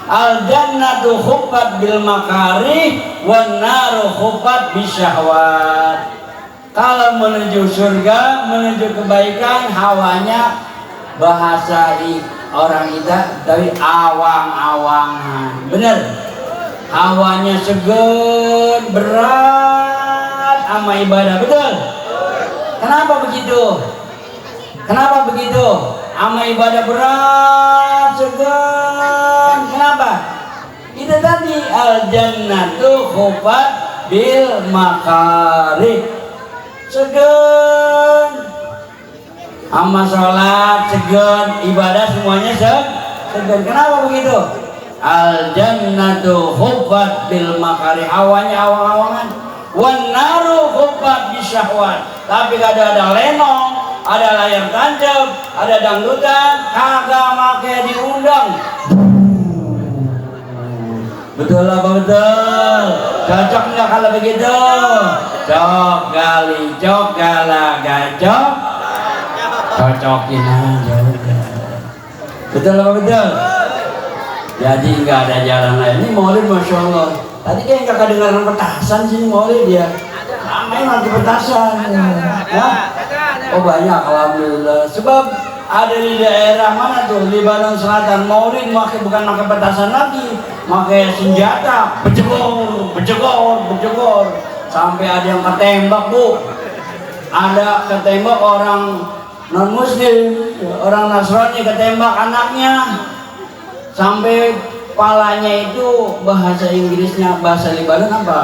Al jannatu huffat bil makarih wan naru huffat bisyahwat. Kalau menuju surga, menuju kebaikan, hawanya bahasa orang kita tapi awang-awangan. Bener? Hawanya segan, berat sama ibadah. Betul? Kenapa begitu? Kenapa begitu? Sama ibadah berat, segan. Kenapa? Itu tadi al jannatu huffat bil makarih. Segan. Sama sholat, segan, ibadah semuanya segan. Kenapa begitu? Al jannatu huffat bil makarih. Awalnya awang-awangan. Wan naru huffat bisyahwat. Tapi kadang ada lenong, ada layar tancap, ada dangdutan, kagak make diundang. Betul apa betul? Cocok nggak kalau begitu? Cok gali, cok gala, gacok. Cocokin aja udah. Betul apa betul? Jadi nggak ada jalan lain. Ini maulid masya Allah. Tadi kayak nggak kedengaran petasan sih maulid ya. Ramai nanti petasan. Oh banyak alhamdulillah. Sebab ada di daerah mana tuh, Libanon Selatan, maulid bukan pakai petasan lagi, pakai senjata, bejegor, sampai ada yang ketembak bu, ada ketembak orang non muslim, orang Nasrani ketembak anaknya, sampai palanya itu bahasa Inggrisnya, bahasa Libanon apa?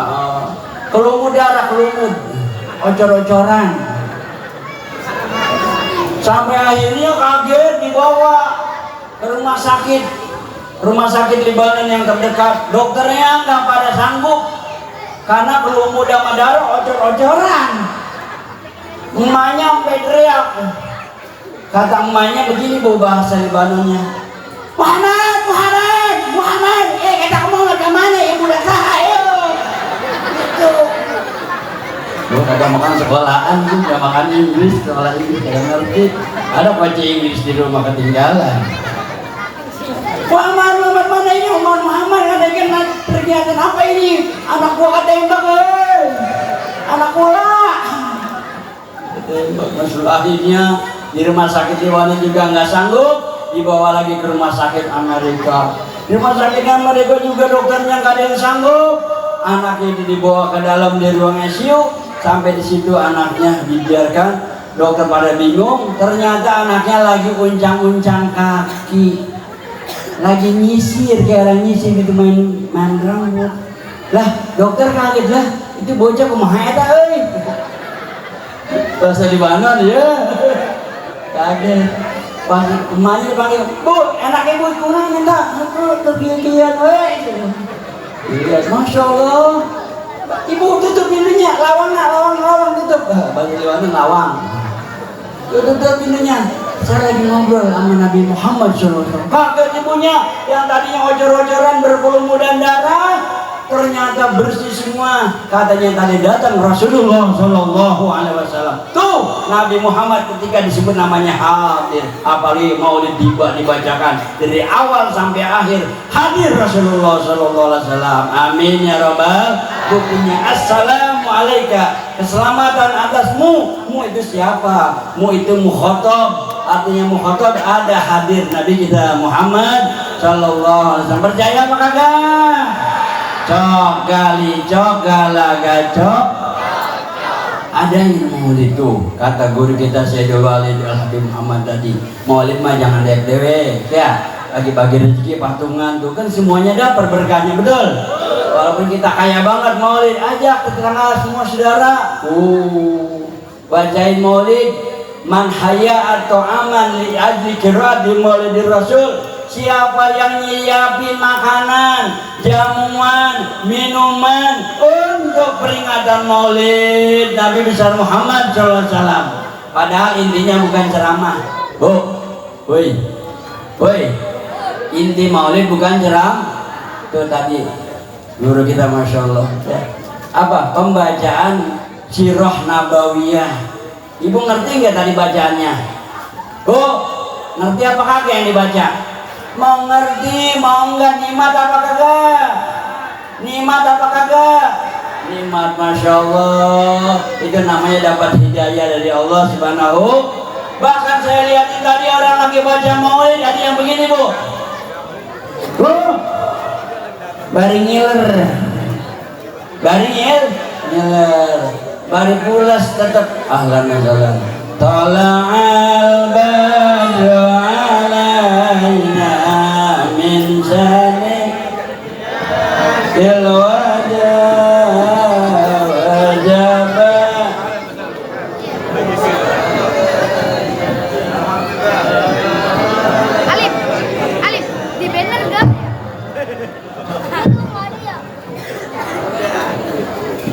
Kelumud darah, ocor-ocoran. Sampai akhirnya kaget dibawa ke rumah sakit Libanon yang terdekat. Dokternya nggak pada sanggup karena kelumud sama darah, ocor-ocoran. Emaknya sampai teriak. Kata emaknya begini bu bahasa Libanonnya, Muhammad, kita mau ke mana ya budak saya? Gitu. Lu kagak makan sekolahan, lu gak makan Inggris, sekolah Inggris kagak ngerti. Ada baca Inggris di rumah ketinggalan. Muhammad mana ini? Muhammad ada kegiatan apa ini? Anak gua ketembak, anak gua. Ketembak, masuk akhirnya di rumah sakit Libanon juga nggak sanggup, dibawa lagi ke rumah sakit Amerika. Di rumah sakit Amerika juga dokternya nggak ada yang sanggup. Anaknya itu dibawa ke dalam di ruang ICU. Sampai di situ anaknya dibiarkan, dokter pada bingung. Ternyata anaknya lagi uncang-uncang kaki, lagi nyisir kayak orang nyisir gitu, main rambut. Lah dokter kaget, lah itu bocah kumaha eta euy. Bahasa Libanon ya. Kaget. Pas emaknya dipanggil, bu, enak ibu kurang minta, aku terkian-kian, iya, masya Allah. Ibu tutup pintunya, lawang tutup. Bahasa Libanon lawang. Tutup pintunya. Saya lagi ngobrol sama Nabi Muhammad SAW. Kaget ibunya, yang tadinya ocor-ocoran berkelumud dan darah, ternyata bersih semua. Katanya tadi datang Rasulullah SAW. Tuh Nabi Muhammad ketika disebut namanya hadir, apalagi maulid dibacakan dari awal sampai akhir, hadir Rasulullah SAW. Amin ya rabbal. Buktinya assalamualaikum, keselamatan atasmu. Mu itu siapa? Mu itu mukhatab. Artinya mukhatab ada hadir Nabi kita Muhammad SAW. Percaya apa kagak? Cok gali, cok gala, gacok. Ada yang maulid tuh, kata guru kita Sayyidul Walid Al-Habib Muhammad tadi, maulid mah jangan dewek-dewek ya, lagi bagi rezeki patungan tuh kan semuanya dapat berkahnya, betul? Walaupun kita kaya banget, maulid ajak tetangga semua saudara, bacain maulid, man haya atau aman li ajli qiraat di maulidir Rasul. Siapa yang nyiapin makanan, jamuan, minuman untuk peringatan maulid Nabi besar Muhammad SAW. Padahal intinya bukan ceramah. Woi, inti maulid bukan ceramah. Itu tadi guru kita masya Allah. Apa? Pembacaan sirah nabawiyah. Ibu ngerti nggak tadi bacaannya? Ngerti apa kagak yang dibaca? Mau ngerti, mau enggak, nikmat apa kagak? Nikmat apa kagak? Nikmat, Masya Allah. Itu namanya dapat hidayah dari Allah Subhanahu. Bahkan saya lihat tadi orang lagi baca maulid, ada yang begini bu. Bari ngiler, bari pulas tetap ahlan ahlan. Tala'al badru alaina min zanik ilwajah wajabah. Alif, di banner gak?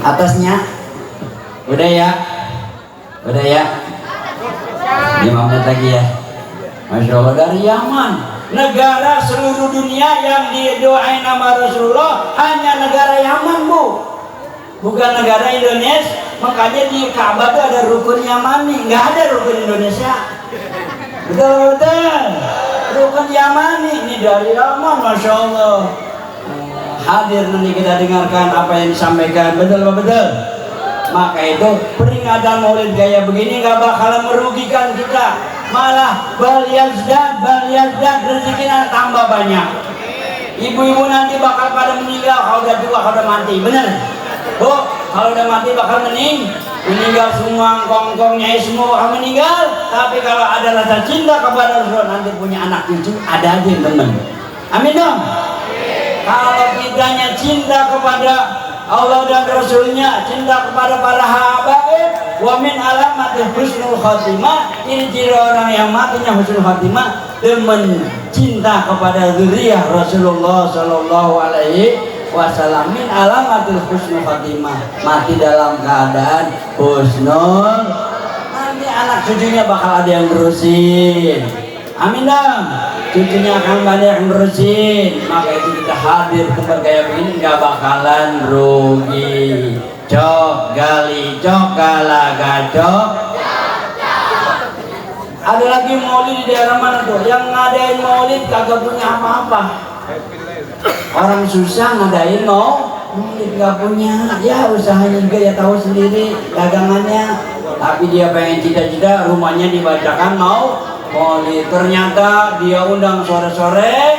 Atasnya udah ya 5 menit lagi ya. Masya Allah, dari Yaman, negara seluruh dunia yang didoain nama Rasulullah hanya negara Yaman bu, bukan negara Indonesia. Makanya di Ka'bah itu ada rukun Yamani, nggak ada rukun Indonesia. Betul, rukun Yamani ini dari Yaman. Masya Allah. Hadir nanti kita dengarkan apa yang disampaikan. Betul. Maka itu peringatan maulid gaya begini gak bakalan merugikan kita, malah bal yazdad rezekinya tambah banyak. Ibu-ibu nanti bakal pada meninggal kalau udah tua, kalau udah mati. Bener bu, kalau udah mati bakal meninggal semua, kongkongnya semua bakal meninggal. Tapi kalau ada rasa cinta kepada Rasul, nanti punya anak cucu, ada aja yang temen. Amin dong. Kalau kitanya cinta kepada Allah dan Rasulnya, cinta kepada para habaib, wa min alamatil husnul khatimah, ini ciri orang yang matinya husnul khatimah, demen cinta kepada zuriyah Rasulullah sallallahu alaihi wasallam. Min alamatil husnul khatimah, mati dalam keadaan husnul, nanti anak cucunya bakal ada yang berusin. Amin dong. Cucunya akan banyak yang berusin. Maka itu kita hadir tempat kayak begini nggak bakalan rugi. Cok gali cok galaga cok. Ada lagi maulid di daerah mana tuh? Yang ngadain maulid kagak punya apa-apa. Orang susah ngadain maulid nggak punya. Ya usahanya juga ya tahu sendiri dagangannya. Tapi dia pengen cita-cita rumahnya dibacakan maulid. Ternyata dia undang sore-sore,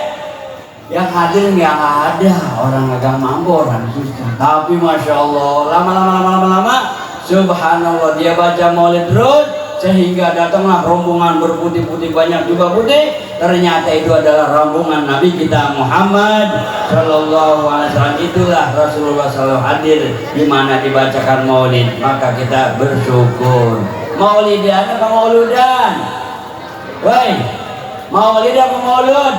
yang hadir nggak ada, orang agak mampu, orang susah. Tapi Masya Allah, lama-lama subhanallah dia baca maulid terus, sehingga datanglah rombongan berputih-putih, banyak juga putih. Ternyata itu adalah rombongan Nabi kita Muhammad Sallallahu Alaihi Wasallam. Itulah Rasulullah Sallallahu hadir di mana dibacakan maulid. Maka kita bersyukur. Maulid ada apa mauludan? Woi, maulid apa maulud?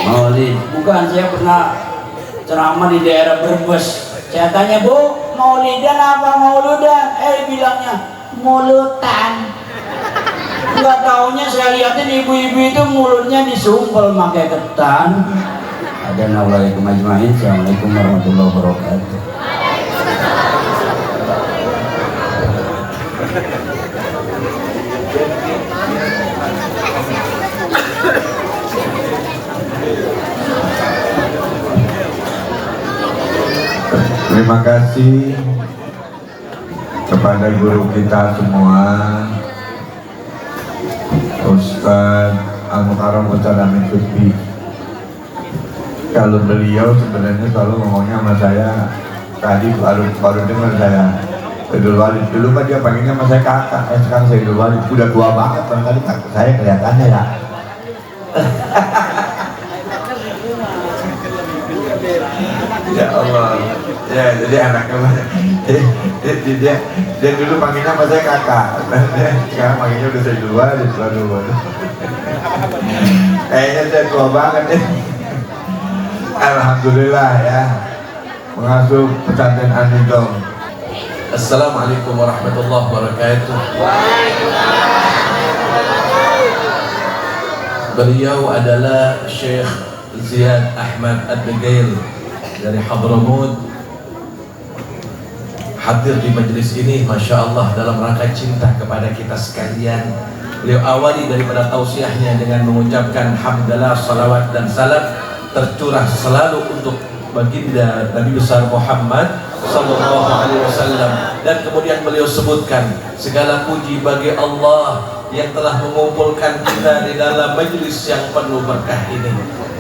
Maulid. Bukan, saya pernah ceramah di daerah Brebes. Saya tanya, bu, maulidan apa mauludan? Bilangnya mulutan. Enggak taunya saya lihatin ibu-ibu itu mulutnya disumpel pakai ketan. Assalamualaikum ajmain. Assalamualaikum warahmatullahi wabarakatuh. Terima kasih kepada guru kita semua, Ustaz Al-Mukarram Ustaz Amin Lutfi. Kalau beliau sebenarnya selalu ngomongnya sama saya, tadi baru dengar saya Sayyidul Walid. Dulu kan dia panggilnya sama saya kakak, sekarang Sayyidul Walid. Udah tua banget, barangkali kakak saya kelihatannya ya. Ya Allah, ya jadi anaknya banyak. Dia dulu panggilnya sama saya kakak, sekarang panggilnya udah saya duluan. Kayaknya saya tua banget ya. Alhamdulillah ya, mengasuh pesantren An-Nidham. Assalamualaikum warahmatullahi wabarakatuh. Beliau adalah Syekh Ziyad Ahmad Ad-Degail dari Hadramaut. hadir di majelis ini, Masya Allah, dalam rangka cinta kepada kita sekalian. Beliau awali daripada tausiahnya dengan mengucapkan hamdalah, salawat dan salam tercurah selalu untuk baginda Nabi besar Muhammad sallallahu alaihi wasallam, dan kemudian beliau sebutkan segala puji bagi Allah yang telah mengumpulkan kita di dalam majelis yang penuh berkah ini.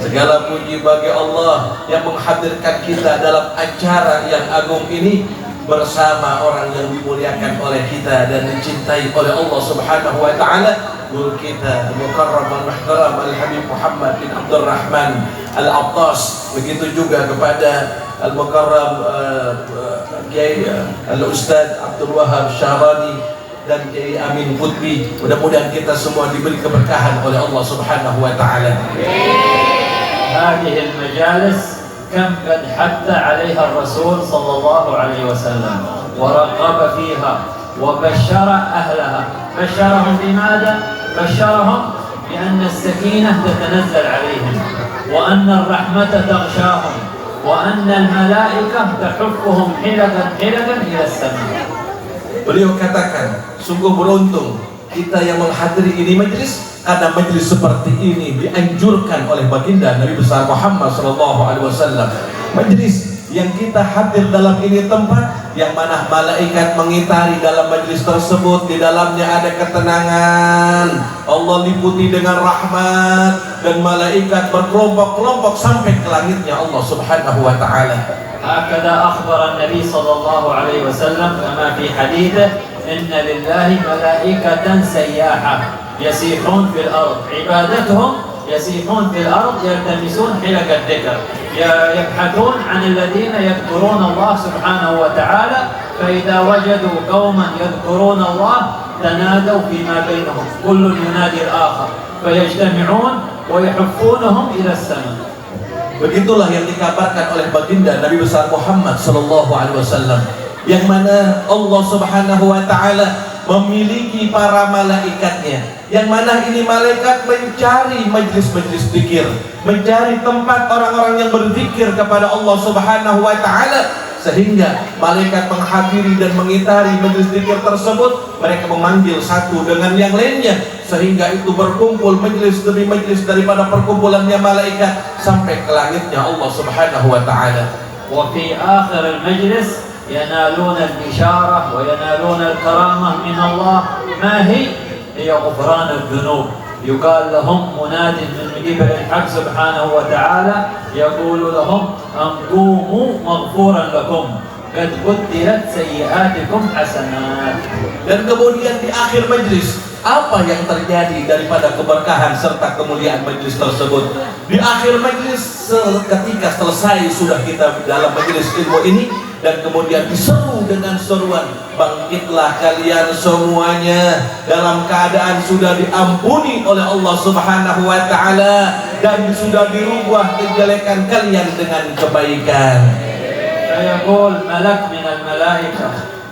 Segala puji bagi Allah yang menghadirkan kita dalam acara yang agung ini bersama orang yang dimuliakan oleh kita dan dicintai oleh Allah Subhanahu wa taala, guru kita Al-Mukarram Al-Muhtaram Al-Habib Muhammad bin Abdul Rahman Al-Attas. Begitu juga kepada Al-Mukarram Kiai Al-Ustaz Abdul Wahab Syahrani dan Kiai Amin Qutbi. Mudah-mudahan kita semua diberi keberkahan oleh Allah Subhanahu wa taala. هذه المجالس كم قد حث عليها الرسول صلى الله عليه وسلم ورغب فيها وبشر أهلها. بشرهم بماذا؟ بشرهم بأن السكينة تتنزل عليهم، وأن الرحمة تغشاهم، وأن الملائكة تحفهم حلقا حلقا إلى السماء. Beliau katakan, sungguh beruntung kita yang menghadiri ini majelis, karena majelis seperti ini dianjurkan oleh baginda Nabi besar Muhammad sallallahu alaihi wasallam. Majelis yang kita hadir dalam ini tempat yang mana malaikat mengitari dalam majelis tersebut, di dalamnya ada ketenangan, Allah liputi dengan rahmat, dan malaikat berkelompok-kelompok sampai ke langitnya Allah Subhanahu wa taala. هكذا أخبر النبي صلى الله عليه وسلم كما في حديثه: إن لله ملائكة سياحة يسيحون في الأرض، عبادتهم يسيحون في الأرض يلتمسون حلق الذكر، يبحثون عن الذين يذكرون الله سبحانه وتعالى، فإذا وجدوا قوما يذكرون الله تنادوا فيما بينهم، كل ينادي الآخر فيجتمعون ويحفونهم إلى السماء. Begitulah yang dikabarkan oleh baginda Nabi besar Muhammad sallallahu alaihi wasallam, yang mana Allah Subhanahu wa taala memiliki para malaikatnya, yang mana ini malaikat mencari majlis-majlis zikir, mencari tempat orang-orang yang berzikir kepada Allah Subhanahu wa taala, sehingga malaikat menghadiri dan mengitari majlis zikir tersebut. Mereka memanggil satu dengan yang lainnya, sehingga itu berkumpul majlis demi majlis daripada perkumpulannya malaikat sampai ke langitnya Allah Subhanahu wa taala. وفي آخر المجلس ينالون البشارة وينالون الكرامة من الله. ما هي غفران الذنوب. يقال لهم مناد من قبل الحق سبحانه وتعالى يقول لهم أن قوموا مغفورا لكم قد بدلت سيئاتكم حسنات. Dan kemudian di akhir majlis, apa yang terjadi daripada keberkahan serta kemuliaan majlis tersebut? Di akhir majlis, ketika selesai sudah kita dalam majlis ilmu ini, dan kemudian diseru dengan seruan, bangkitlah kalian semuanya dalam keadaan sudah diampuni oleh Allah Subhanahu wa taala, dan sudah dirubah kejelekan kalian dengan kebaikan. فيقول ملك من الملائكة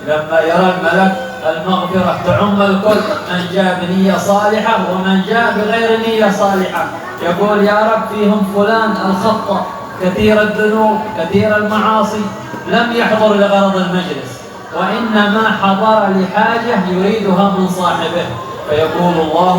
لما يرى الملك المغفرة تعم الكل، من جاء بنية صالحة ومن جاء بغير نية صالحة، يقول يا رب فيهم فلان الخطأ كثير الذنوب كثير المعاصي لم يحضر لغرض المجلس، وإنما حضر لحاجة يريدها من صاحبه، فيقول الله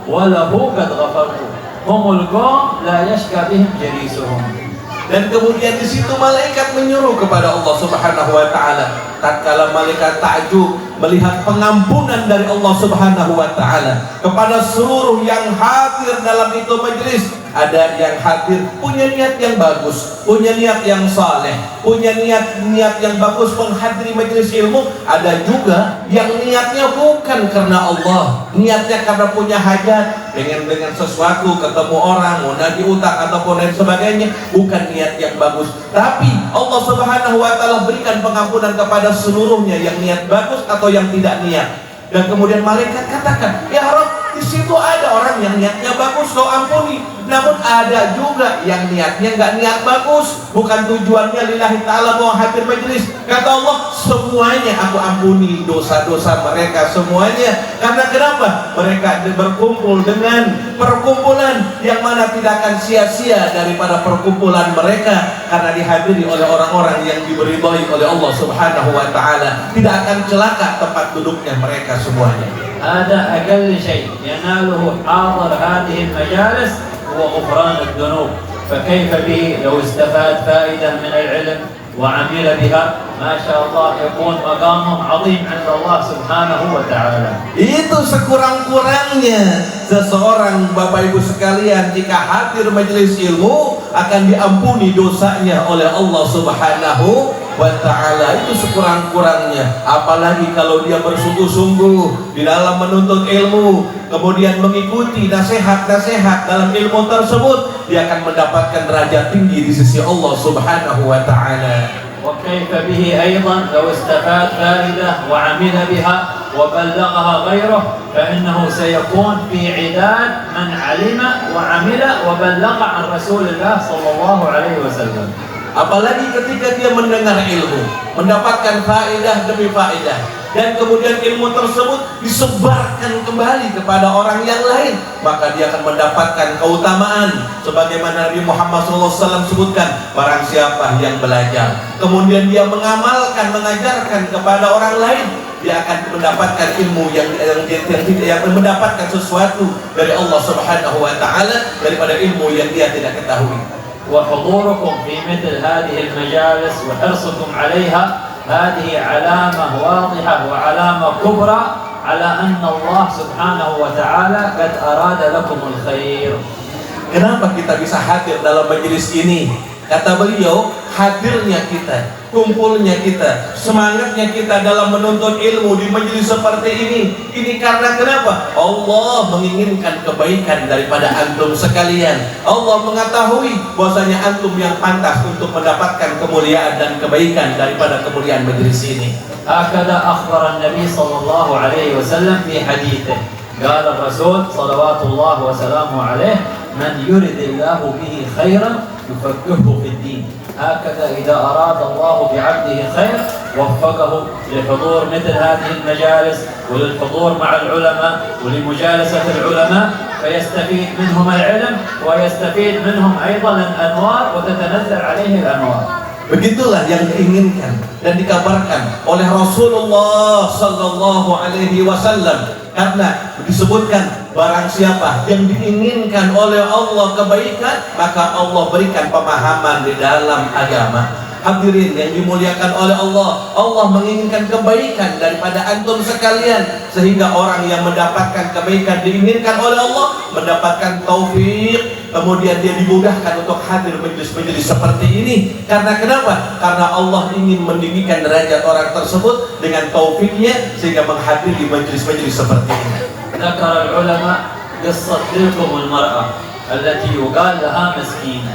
وله قد غفرت، هم القوم لا يشكى بهم جليسهم. Dan kemudian di situ malaikat menyuruh kepada Allah Subhanahu wa taala. Tatkala malaikat takjub melihat pengampunan dari Allah Subhanahu wa taala kepada seluruh yang hadir dalam itu majelis. Ada yang hadir punya niat yang bagus, punya niat yang saleh, punya niat yang bagus menghadiri majelis ilmu. Ada juga yang niatnya bukan karena Allah, niatnya karena punya hajat, pengen dengan sesuatu, ketemu orang, mau nagih utang ataupun lain sebagainya. Bukan niat yang bagus, tapi Allah Subhanahu wa taala berikan pengampunan kepada seluruhnya, yang niat bagus atau yang tidak niat. Dan kemudian malaikat katakan, ya Rabb, di situ ada orang yang niatnya bagus, kau ampuni. Namun ada juga yang niatnya nggak niat bagus, bukan tujuannya lillahi ta'ala mau hadir majelis. Kata Allah, semuanya aku ampuni dosa-dosa mereka semuanya. Karena kenapa? Mereka berkumpul dengan perkumpulan yang mana tidak akan sia-sia daripada perkumpulan mereka, karena dihadiri oleh orang-orang yang diberidhai oleh Allah Subhanahu wa taala. Tidak akan celaka tempat duduknya mereka semuanya. هذا أقل شيء يناله حاضر هذه المجالس هو غفران الذنوب. فكيف به لو استفاد فائدة من العلم وعمل بها؟ ما شاء الله يكون مقامهم عظيم عند الله سبحانه وتعالى. Itu sekurang-kurangnya seseorang Bapak Ibu sekalian jika hadir majelis ilmu akan diampuni dosanya oleh Allah Subhanahu wa ta'ala. Itu sekurang-kurangnya. Apalagi kalau dia bersungguh-sungguh di dalam menuntut ilmu, kemudian mengikuti nasihat-nasihat dalam ilmu tersebut, dia akan mendapatkan derajat tinggi di sisi Allah Subhanahu wa ta'ala. وكيف به أيضا لو استفاد فائدة وعمل بها وبلغها غيره فإنه سيكون في عداد من علم وعمل وبلغ عن رسول الله صلى الله عليه وسلم. Apalagi ketika dia mendengar ilmu, mendapatkan faedah demi faedah, dan kemudian ilmu tersebut disebarkan kembali kepada orang yang lain, maka dia akan mendapatkan keutamaan sebagaimana Nabi Muhammad SAW sebutkan, barang siapa yang belajar kemudian dia mengamalkan, mengajarkan kepada orang lain, dia akan mendapatkan ilmu yang mendapatkan sesuatu dari Allah Subhanahu wa ta'ala daripada ilmu yang dia tidak ketahui. وحضوركم في مثل هذه المجالس وحرصكم عليها هذه علامة واضحة وعلامة كبرى على أن الله سبحانه وتعالى قد أراد لكم الخير. Kenapa kita bisa hadir dalam majelis ini? Kata beliau, hadirnya kita, kumpulnya kita, semangatnya kita dalam menuntut ilmu di majelis seperti ini karena kenapa? Allah menginginkan kebaikan daripada antum sekalian. Allah mengetahui bahwasanya antum yang pantas untuk mendapatkan kemuliaan dan kebaikan daripada kemuliaan majelis ini. هكذا أخبر النبي صلى الله عليه وسلم في حديثه. قال الرسول صلوات الله وسلامه عليه: من يرد الله به خيرا يفقهه في الدين. هكذا إذا أراد الله بعبده خير وفقه لحضور مثل هذه المجالس وللحضور مع العلماء ولمجالسة العلماء فيستفيد منهم العلم ويستفيد منهم أيضا الأنوار وتتنزل عليه الأنوار. Begitulah yang diinginkan dan dikabarkan oleh Rasulullah Sallallahu Alaihi Wasallam, karena disebutkan barang siapa yang diinginkan oleh Allah kebaikan, maka Allah berikan pemahaman di dalam agama. Hadirin yang dimuliakan oleh Allah, Allah menginginkan kebaikan daripada antum sekalian, sehingga orang yang mendapatkan kebaikan diinginkan oleh Allah mendapatkan taufik, kemudian dia dimudahkan untuk hadir majelis-majelis seperti ini. Karena kenapa? Karena Allah ingin meninggikan derajat orang tersebut dengan taufiknya sehingga menghadiri majelis-majelis seperti ini. ذكر العلماء قصة تلكم المرأة التي يقال لها مسكينة.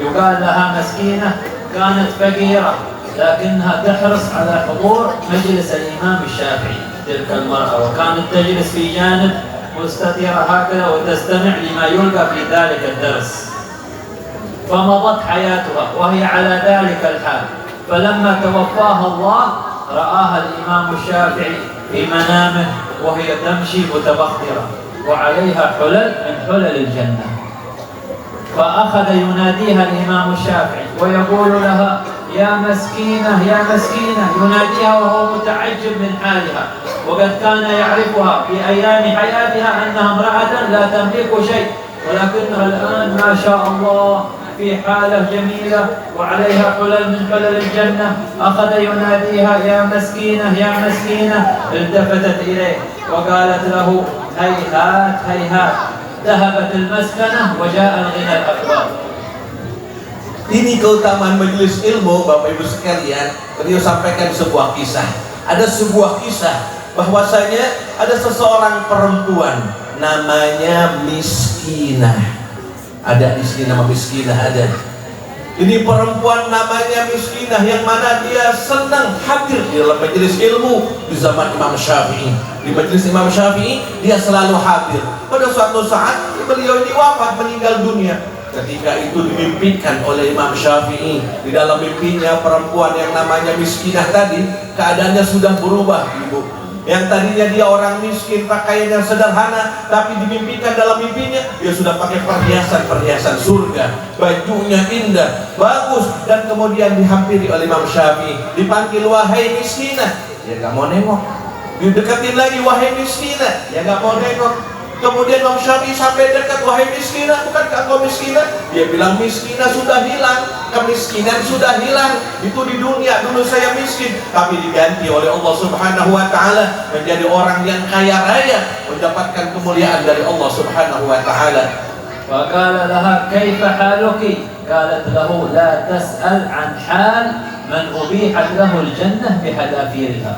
يقال لها مسكينة كانت فقيرة لكنها تحرص على حضور مجلس الإمام الشافعي. تلك المرأة وكانت تجلس في جانب مستترة هكذا وتستمع لما يلقى في ذلك الدرس. فمضت حياتها وهي على ذلك الحال. فلما توفاها الله رآها الإمام الشافعي في منامه وهي تمشي متبخترة وعليها حلل من حلل الجنة. فأخذ يناديها الإمام الشافعي ويقول لها: يا مسكينة يا مسكينة. يناديها وهو متعجب من حالها، وقد كان يعرفها في أيام حياتها أنها امرأة لا تملك شيء، ولكنها الآن ما شاء الله في حالة جميلة وعليها حلل من حلل الجنة. أخذ يناديها: يا مسكينة يا مسكينة. التفتت إليه وقالت له: هيهات هيهات، ذهبت المسكنة وجاء الغنى الأكبر. Ini keutamaan majelis ilmu, Bapak Ibu sekalian. Beliau sampaikan sebuah kisah. Ada sebuah kisah bahwasanya ada seseorang perempuan namanya Miskinah. Ada di sini nama Miskinah ada. Ini perempuan namanya Miskinah yang mana dia senang hadir di dalam majelis ilmu di zaman Imam Syafi'i. Di majelis Imam Syafi'i dia selalu hadir. Pada suatu saat beliau ini wafat, meninggal dunia. Ketika itu dimimpikan oleh Imam Syafi'i, di dalam mimpinya perempuan yang namanya Miskinah tadi keadaannya sudah berubah, ibu. Yang tadinya dia orang miskin, pakaiannya sederhana, tapi dimimpikan dalam mimpinya dia sudah pakai perhiasan surga, bajunya indah, bagus. Dan kemudian dihampiri oleh Imam Syafi'i, dipanggil, wahai Miskinah, dia gak mau nengok. Dideketin lagi, wahai Miskinah, dia gak mau nengok. Kemudian Imam Syafi'i sampai dekat, wahai Miskinah, bukankah engkau miskinah? Dia bilang, miskinah sudah hilang, kemiskinan sudah hilang. Itu di dunia, dulu saya miskin, tapi diganti oleh Allah Subhanahu wa ta'ala menjadi orang yang kaya raya, mendapatkan kemuliaan dari Allah Subhanahu wa ta'ala. وقال لها كيف حالك؟ قالت له لا تسأل عن حال من أبيحت له الجنة بحذافيرها.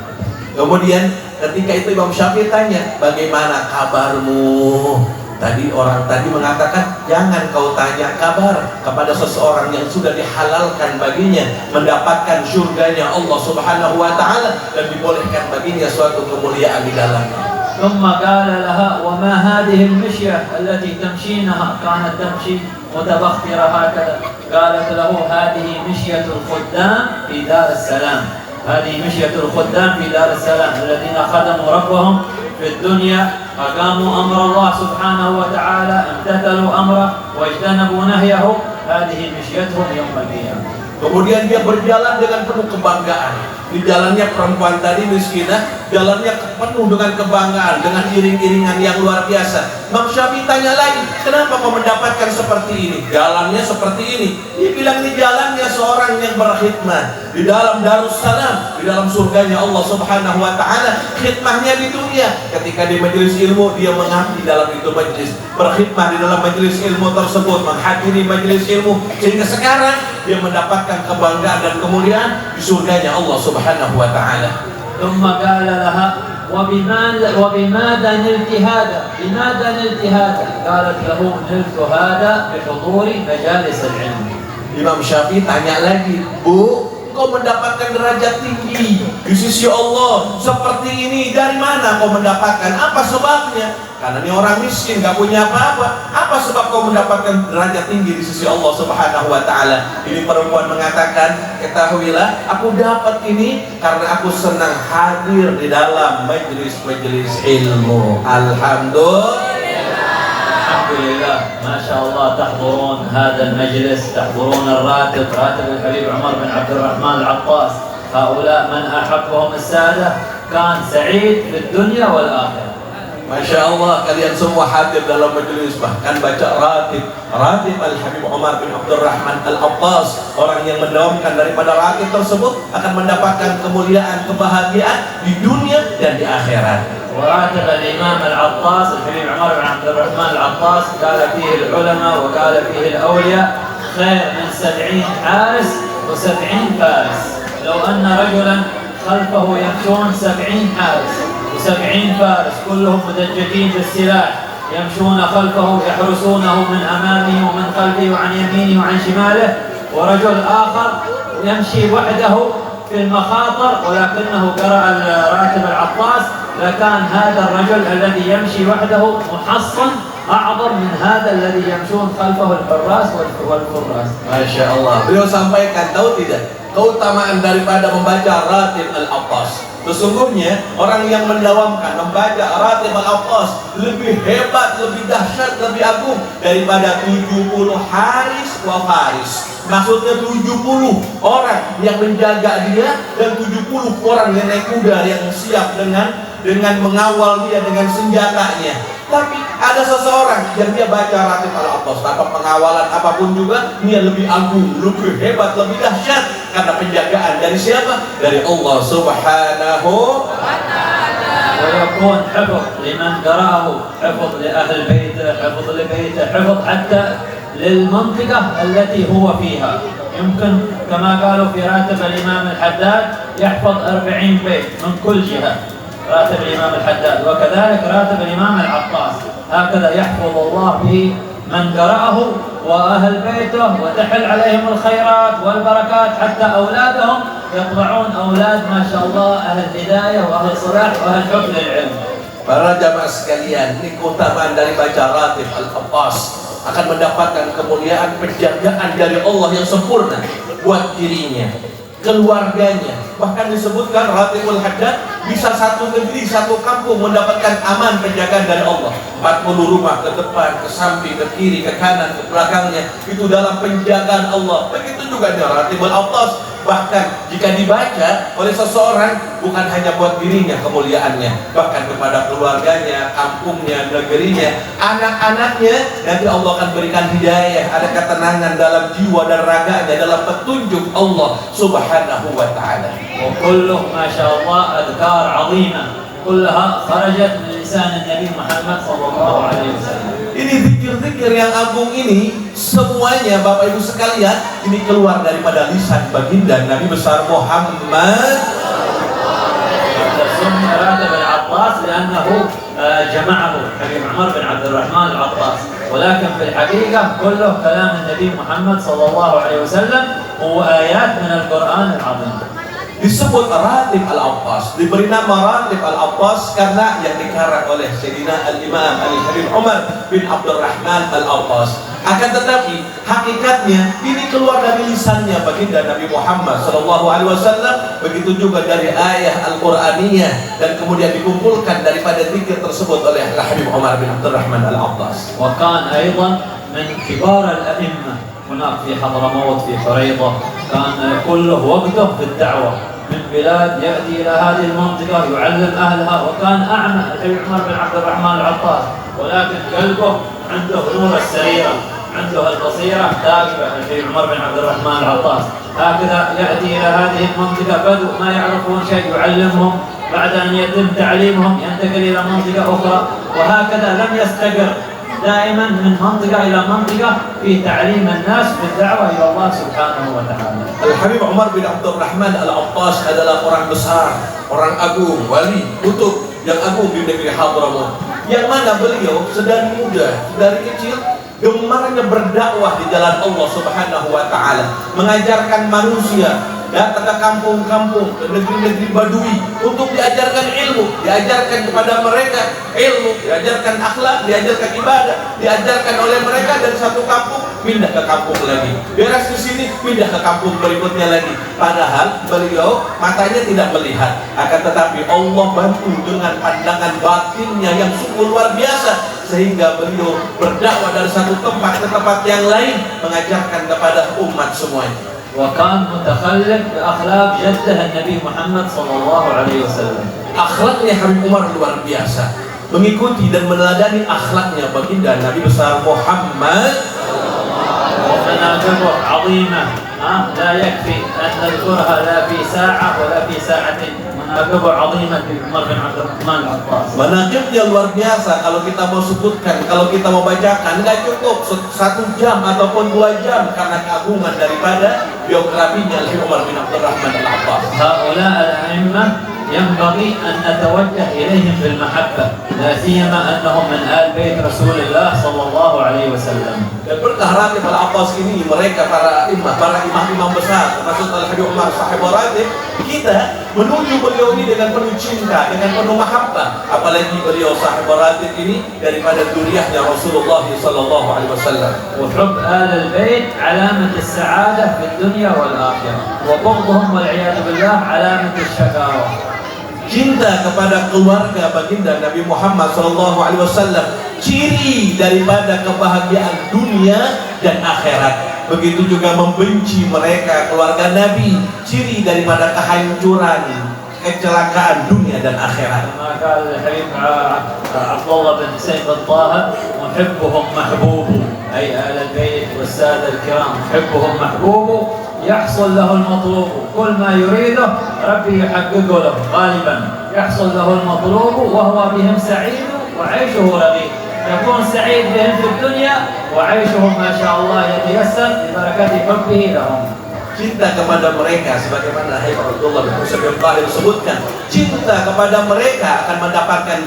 Kemudian ketika itu Imam Syafi'i tanya, bagaimana kabarmu? Tadi orang tadi mengatakan, jangan kau tanya kabar kepada seseorang yang sudah dihalalkan baginya mendapatkan surganya Allah Subhanahu wa ta'ala dan dibolehkan baginya suatu kemuliaan di dalamnya. ثم قال لها وما هذه المشية التي تمشينها؟ كانت تمشي متبخترة هكذا. قالت له هذه مشية الخدام في دار السلام. هذه مشية الخدام في دار السلام الذين خدموا ربهم في الدنيا، أقاموا أمر الله سبحانه وتعالى، امتثلوا أمره واجتنبوا نهيه. هذه مشيتهم يوم القيامة. Kemudian dia berjalan dengan penuh kebanggaan. Di jalannya perempuan tadi Miskinah, jalannya penuh dengan kebanggaan, dengan iring-iringan yang luar biasa. Imam Syafi'i tanya lagi, kenapa kau mendapatkan seperti ini? Jalannya seperti ini. Dia bilang, ini jalannya seorang yang berkhidmah di dalam Darussalam, di dalam surganya Allah Subhanahu wa ta'ala. Khidmahnya di dunia, ketika di majelis ilmu dia mengabdi dalam itu majelis, berkhidmah di dalam majelis ilmu tersebut, menghadiri majelis ilmu, sehingga sekarang dia mendapatkan kebanggaan dan kemuliaan di surganya Allah Subhanahu wa ta'ala. ثم قال لها وبماذا نلت هذا؟ لماذا نلت هذا؟ قالت له نلت هذا بحضور مجالس العلم. Imam Syafi'i tanya lagi, Bu, kau mendapatkan derajat tinggi di sisi Allah seperti ini, dari mana kau mendapatkan? Apa sebabnya? Karena ini orang miskin, gak punya apa-apa. Apa sebab kau mendapatkan derajat tinggi di sisi Allah Subhanahu wa ta'ala? Ini perempuan mengatakan, ketahuilah, aku dapat ini karena aku senang hadir di dalam majelis-majelis ilmu. Alhamdulillah. الحمد لله ما شاء الله تحضرون هذا المجلس، تحضرون راتب الحبيب عمر بن عبد الرحمن العطاس. هؤلاء من أحبهم السادة كان سعيد في الدنيا والآخرة. Masya Allah, kalian semua hadir dalam majelis, bahkan baca ratib Al-Habib Umar bin Abdul Rahman Al-Attas. Orang yang mendawamkan daripada ratib tersebut akan mendapatkan kemuliaan, kebahagiaan di dunia dan di akhirat. وراتب الإمام العطاس الحبيب عمر بن عبد الرحمن العطاس قال فيه العلماء وقال فيه الأولياء خير من 70 حارس و70 فارس. لو أن رجلا خلفه يمشون 70 حارس و70 فارس كلهم مدججين بالسلاح يمشون خلفه يحرسونه من أمامه ومن خلفه وعن يمينه وعن شماله، ورجل آخر يمشي وحده في المخاطر ولكنه قرأ الراتب العطاس، لكان هذا الرجل الذي يمشي وحده محصن أعظم من هذا الذي يمشون خلفه الحراس والفراس. Masya Allah. Beliau sampaikan, tahu tidak, keutamaan daripada membaca ratib Al-Attas. Sesungguhnya orang yang mendawamkan membaca ratib Al-Attas lebih hebat, lebih dahsyat, lebih agung daripada 70 haris wa faris. Maksudnya 70 orang yang menjaga dia dan 70 orang yang naik kuda yang siap dengan mengawal dia dengan senjatanya. Tapi ada seseorang yang dia baca ratib Al-Attas tanpa pengawalan apapun juga, dia lebih agung, lebih hebat, lebih dahsyat karena penjagaan dari siapa? Dari Allah Subhanahu wa ta'ala. ويكون حفظ لمن قرأه، حفظ لأهل بيته، حفظ لبيته، حفظ حتى للمنطقة التي هو فيها. يمكن كما قالوا في راتب الإمام الحداد يحفظ 40 بيت من كل جهة، راتب الإمام الحداد، وكذلك راتب الإمام العطاس. هكذا يحفظ الله به من قرأه وأهل بيته وتحل عليهم الخيرات والبركات، حتى أولادهم يطلعون أولاد ما شاء الله أهل هداية وأهل صلاح وأهل حب للعلم. Para jamaah sekalian, ini keutamaan dari baca Ratib Al-Abbas, akan mendapatkan kemuliaan penjagaan dari Allah yang sempurna buat dirinya, keluarganya. Bahkan disebutkan Ratibul Haddad bisa satu negeri, satu kampung mendapatkan aman penjagaan dari Allah. 40 rumah ke depan, ke samping, ke kiri, ke kanan, ke belakangnya, itu dalam penjagaan Allah. Begitu juga di Ratibul Abbas. Bahkan jika dibaca oleh seseorang, bukan hanya buat dirinya kemuliaannya, bahkan kepada keluarganya, kampungnya, negerinya, anak-anaknya, nanti Allah akan berikan hidayah, ada ketenangan dalam jiwa dan raganya, dalam petunjuk Allah Subhanahu wa ta'ala. وكله ما شاء الله أذكار عظيمة كلها خرجت من لسان النبي محمد صلى الله عليه وسلم. Ini zikir-zikir yang agung ini semuanya Bapak Ibu sekalian, ini keluar daripada lisan baginda Nabi besar Muhammad. سمي راتب العطاس لأنه جمعه حبيب عمر بن عبد الرحمن العطاس، ولكن في الحقيقة كله كلام النبي محمد صلى الله عليه وسلم وآيات من القرآن العظيم. Disebut Ratib Al-Abbas, diberi nama Ratib Al-Abbas karena yang dikarang oleh Sayyidina Al-Imam Al-Habib Umar bin Abdurrahman Al-Abbas. Akan tetapi hakikatnya ini keluar dari lisannya baginda Nabi Muhammad SAW, begitu juga dari ayat Al-Quraniyah, dan kemudian dikumpulkan daripada zikir tersebut oleh Al-Habib Umar bin Abdurrahman Al-Abbas. وكان أيضا من كبار الأئمة هناك في حضرموت في حريضة، كان كله وقته في الدعوة من بلاد يأتي إلى هذه المنطقة يعلم أهلها، وكان أعمى الحبيب عمر بن عبد الرحمن العطاس، ولكن قلبه عنده نور السريرة، عنده البصيرة ثاقبة. الحبيب عمر بن عبد الرحمن العطاس هكذا يأتي إلى هذه المنطقة بدو ما يعرفون شيء يعلمهم، بعد أن يتم تعليمهم ينتقل إلى منطقة أخرى، وهكذا لم يستقر، دائما من منطقة إلى منطقة في تعليم الناس بالدعوة إلى الله سبحانه وتعالى. Al-Habib Umar bin Abdurrahman Al-Abbas adalah orang besar, orang agung, wali, kutub yang agung di negeri Hadramaut, yang mana beliau sedari muda, dari kecil gemarnya berdakwah di jalan Allah Subhanahu wa ta'ala, mengajarkan manusia, datang ke kampung-kampung, ke negeri-negeri Badui untuk diajarkan ilmu, diajarkan kepada mereka ilmu, diajarkan akhlak, diajarkan ibadah, diajarkan oleh mereka dari satu kampung pindah ke kampung lagi, beres di sini pindah ke kampung berikutnya lagi. Padahal beliau matanya tidak melihat, akan tetapi Allah bantu dengan pandangan batinnya yang sungguh luar biasa, sehingga beliau berdakwah dari satu tempat ke tempat yang lain, mengajarkan kepada umat semuanya. وكان متخلق بأخلاق جده النبي محمد صلى الله عليه وسلم. Akhlaknya Habib Umar luar biasa, mengikuti dan meneladani akhlaknya baginda Nabi besar Muhammad. ومناقبه عظيمة لا يكفي أن نذكرها لا في ساعة ولا في ساعتين. مناقبه عظيمة في عمر بن عبد الرحمن العطاس. Manaqibnya luar biasa, kalau kita mau sebutkan, kalau kita mau bacakan, nggak cukup 1 jam ataupun 2 jam karena keagungan daripada biografinya Habib Umar bin Abdurrahman Al-Abbas. هؤلاء الأئمة ينبغي أن نتوجه إليهم بالمحبة، لا سيما أنهم من آل بيت رسول الله صلى الله عليه وسلم. Dan berkah Ratib Al-Abbas ini, mereka para imam besar, termasuk Al-Habib Umar sahib Ratib, kita menuju beliau ini dengan penuh cinta, dengan penuh mahabbah, apalagi beliau sahib Ratib ini daripada zuriyahnya Rasulullah sallallahu alaihi wasallam. وحب آل البيت علامة السعادة في الدنيا والآخرة، وبغضهم والعياذ بالله علامة الشقاوة. Cinta kepada keluarga baginda Nabi Muhammad SAW ciri daripada kebahagiaan dunia dan akhirat. Begitu juga membenci mereka keluarga Nabi, ciri daripada kehancuran, kecelakaan dunia dan akhirat. كما قال الحبيب عبد الله بن حسين بن طه: محبهم محبوب، أي آل البيت والسادة الكرام محبهم محبوب يحصل له المطلوب، كل ما يريده ربي يحققه له غالبا، يحصل له المطلوب وهو بهم سعيد وعيشه رغيد، يكون سعيد بهم في الدنيا وعيشهم ما شاء الله يتيسر ببركة حبه لهم. cinta kepada mereka sebagaimana Habib Abdullah bin Musa bin Tahir sebutkan, cinta kepada mereka akan mendapatkan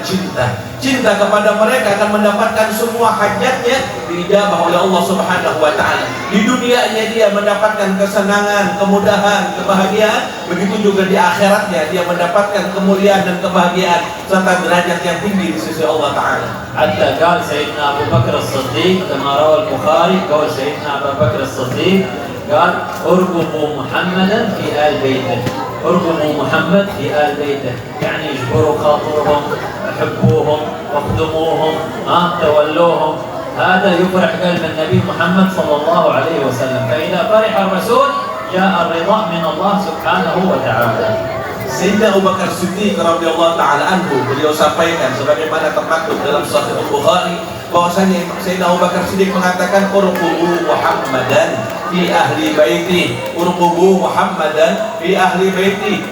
cinta kepada mereka akan mendapatkan semua hajatnya diijabah oleh Allah Subhanahu wa taala. Di dunianya dia mendapatkan kesenangan, kemudahan, kebahagiaan, begitu juga di akhiratnya dia mendapatkan kemuliaan dan kebahagiaan serta derajat yang tinggi di sisi Allah taala. حتى قال سيدنا أبو بكر الصديق كما روى البخاري قول سيدنا أبو بكر الصديق قال ارقبوا محمدا في آل بيته، ارقبوا محمد في آل بيته، يعني اجبروا خاطرهم، حبوهم، واخدموهم، تولوهم. هذا يفرح قلب النبي محمد صلى الله عليه وسلم. فإذا فرح الرسول جاء الرضا من الله سبحانه وتعالى. Sayyidina Abu Bakar Siddiq radhiyallahu taala anhu beliau sampaikan sebagaimana termaktub dalam Sahih Bukhari bahwasanya Sayyidina Abu Bakar Siddiq mengatakan urqubu Muhammadan fi ahli baiti, urqubu Muhammadan fi ahli baiti,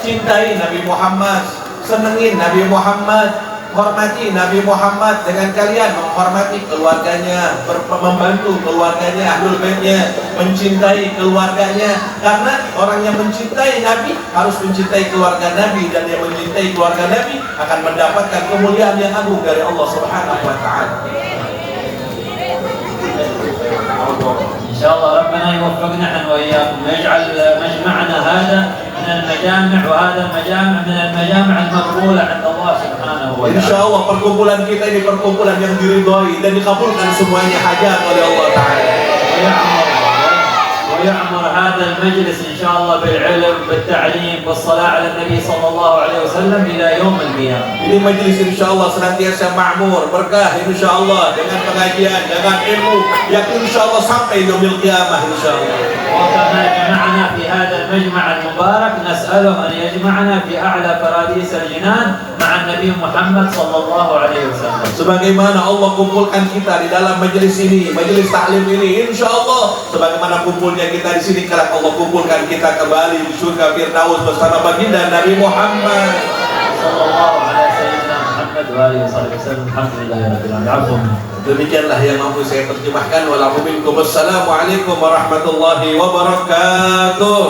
cintai Nabi Muhammad, senengin Nabi Muhammad, hormati Nabi Muhammad dengan kalian menghormati keluarganya, membantu keluarganya, ahlul baitnya, mencintai keluarganya. Karena orang yang mencintai Nabi harus mencintai keluarga Nabi, dan yang mencintai keluarga Nabi akan mendapatkan kemuliaan yang agung dari Allah Subhanahu wa taala. إن شاء الله ربنا يوفقنا نحن وإياكم ويجعل مجمعنا هذا من المجامع، وهذا المجامع من المجامع المقبولة عند الله سبحانه وتعالى. Insya Allah perkumpulan kita ini perkumpulan yang diridhoi dan dikabulkan semuanya hajat oleh Allah taala. ويعمر هذا المجلس إن شاء الله بالعلم بالتعليم بالصلاة على النبي صلى الله عليه وسلم إلى يوم القيامة. Ini majelis insya Allah senantiasa makmur, berkah insya Allah dengan pengajian, dengan ilmu yang insya Allah sampai yaumil qiyamah insya Allah. وكما جمعنا في هذا المجمع المبارك نسأله أن يجمعنا في أعلى فراديس الجنان مع النبي محمد صلى الله عليه وسلم. Sebagaimana Allah kumpulkan kita di dalam majelis ini, majelis taklim ini, insya Allah sebagaimana kumpulnya kita di sini, kelak Allah kumpulkan kita kembali di surga Firdaus bersama baginda Nabi Muhammad sallallahu alaihi sayyidina Muhammad wa alihi wasallam. Alhamdulillah rabbil alamin. Demikianlah yang mampu saya terjemahkan. Wassalamualaikum warahmatullahi wabarakatuh.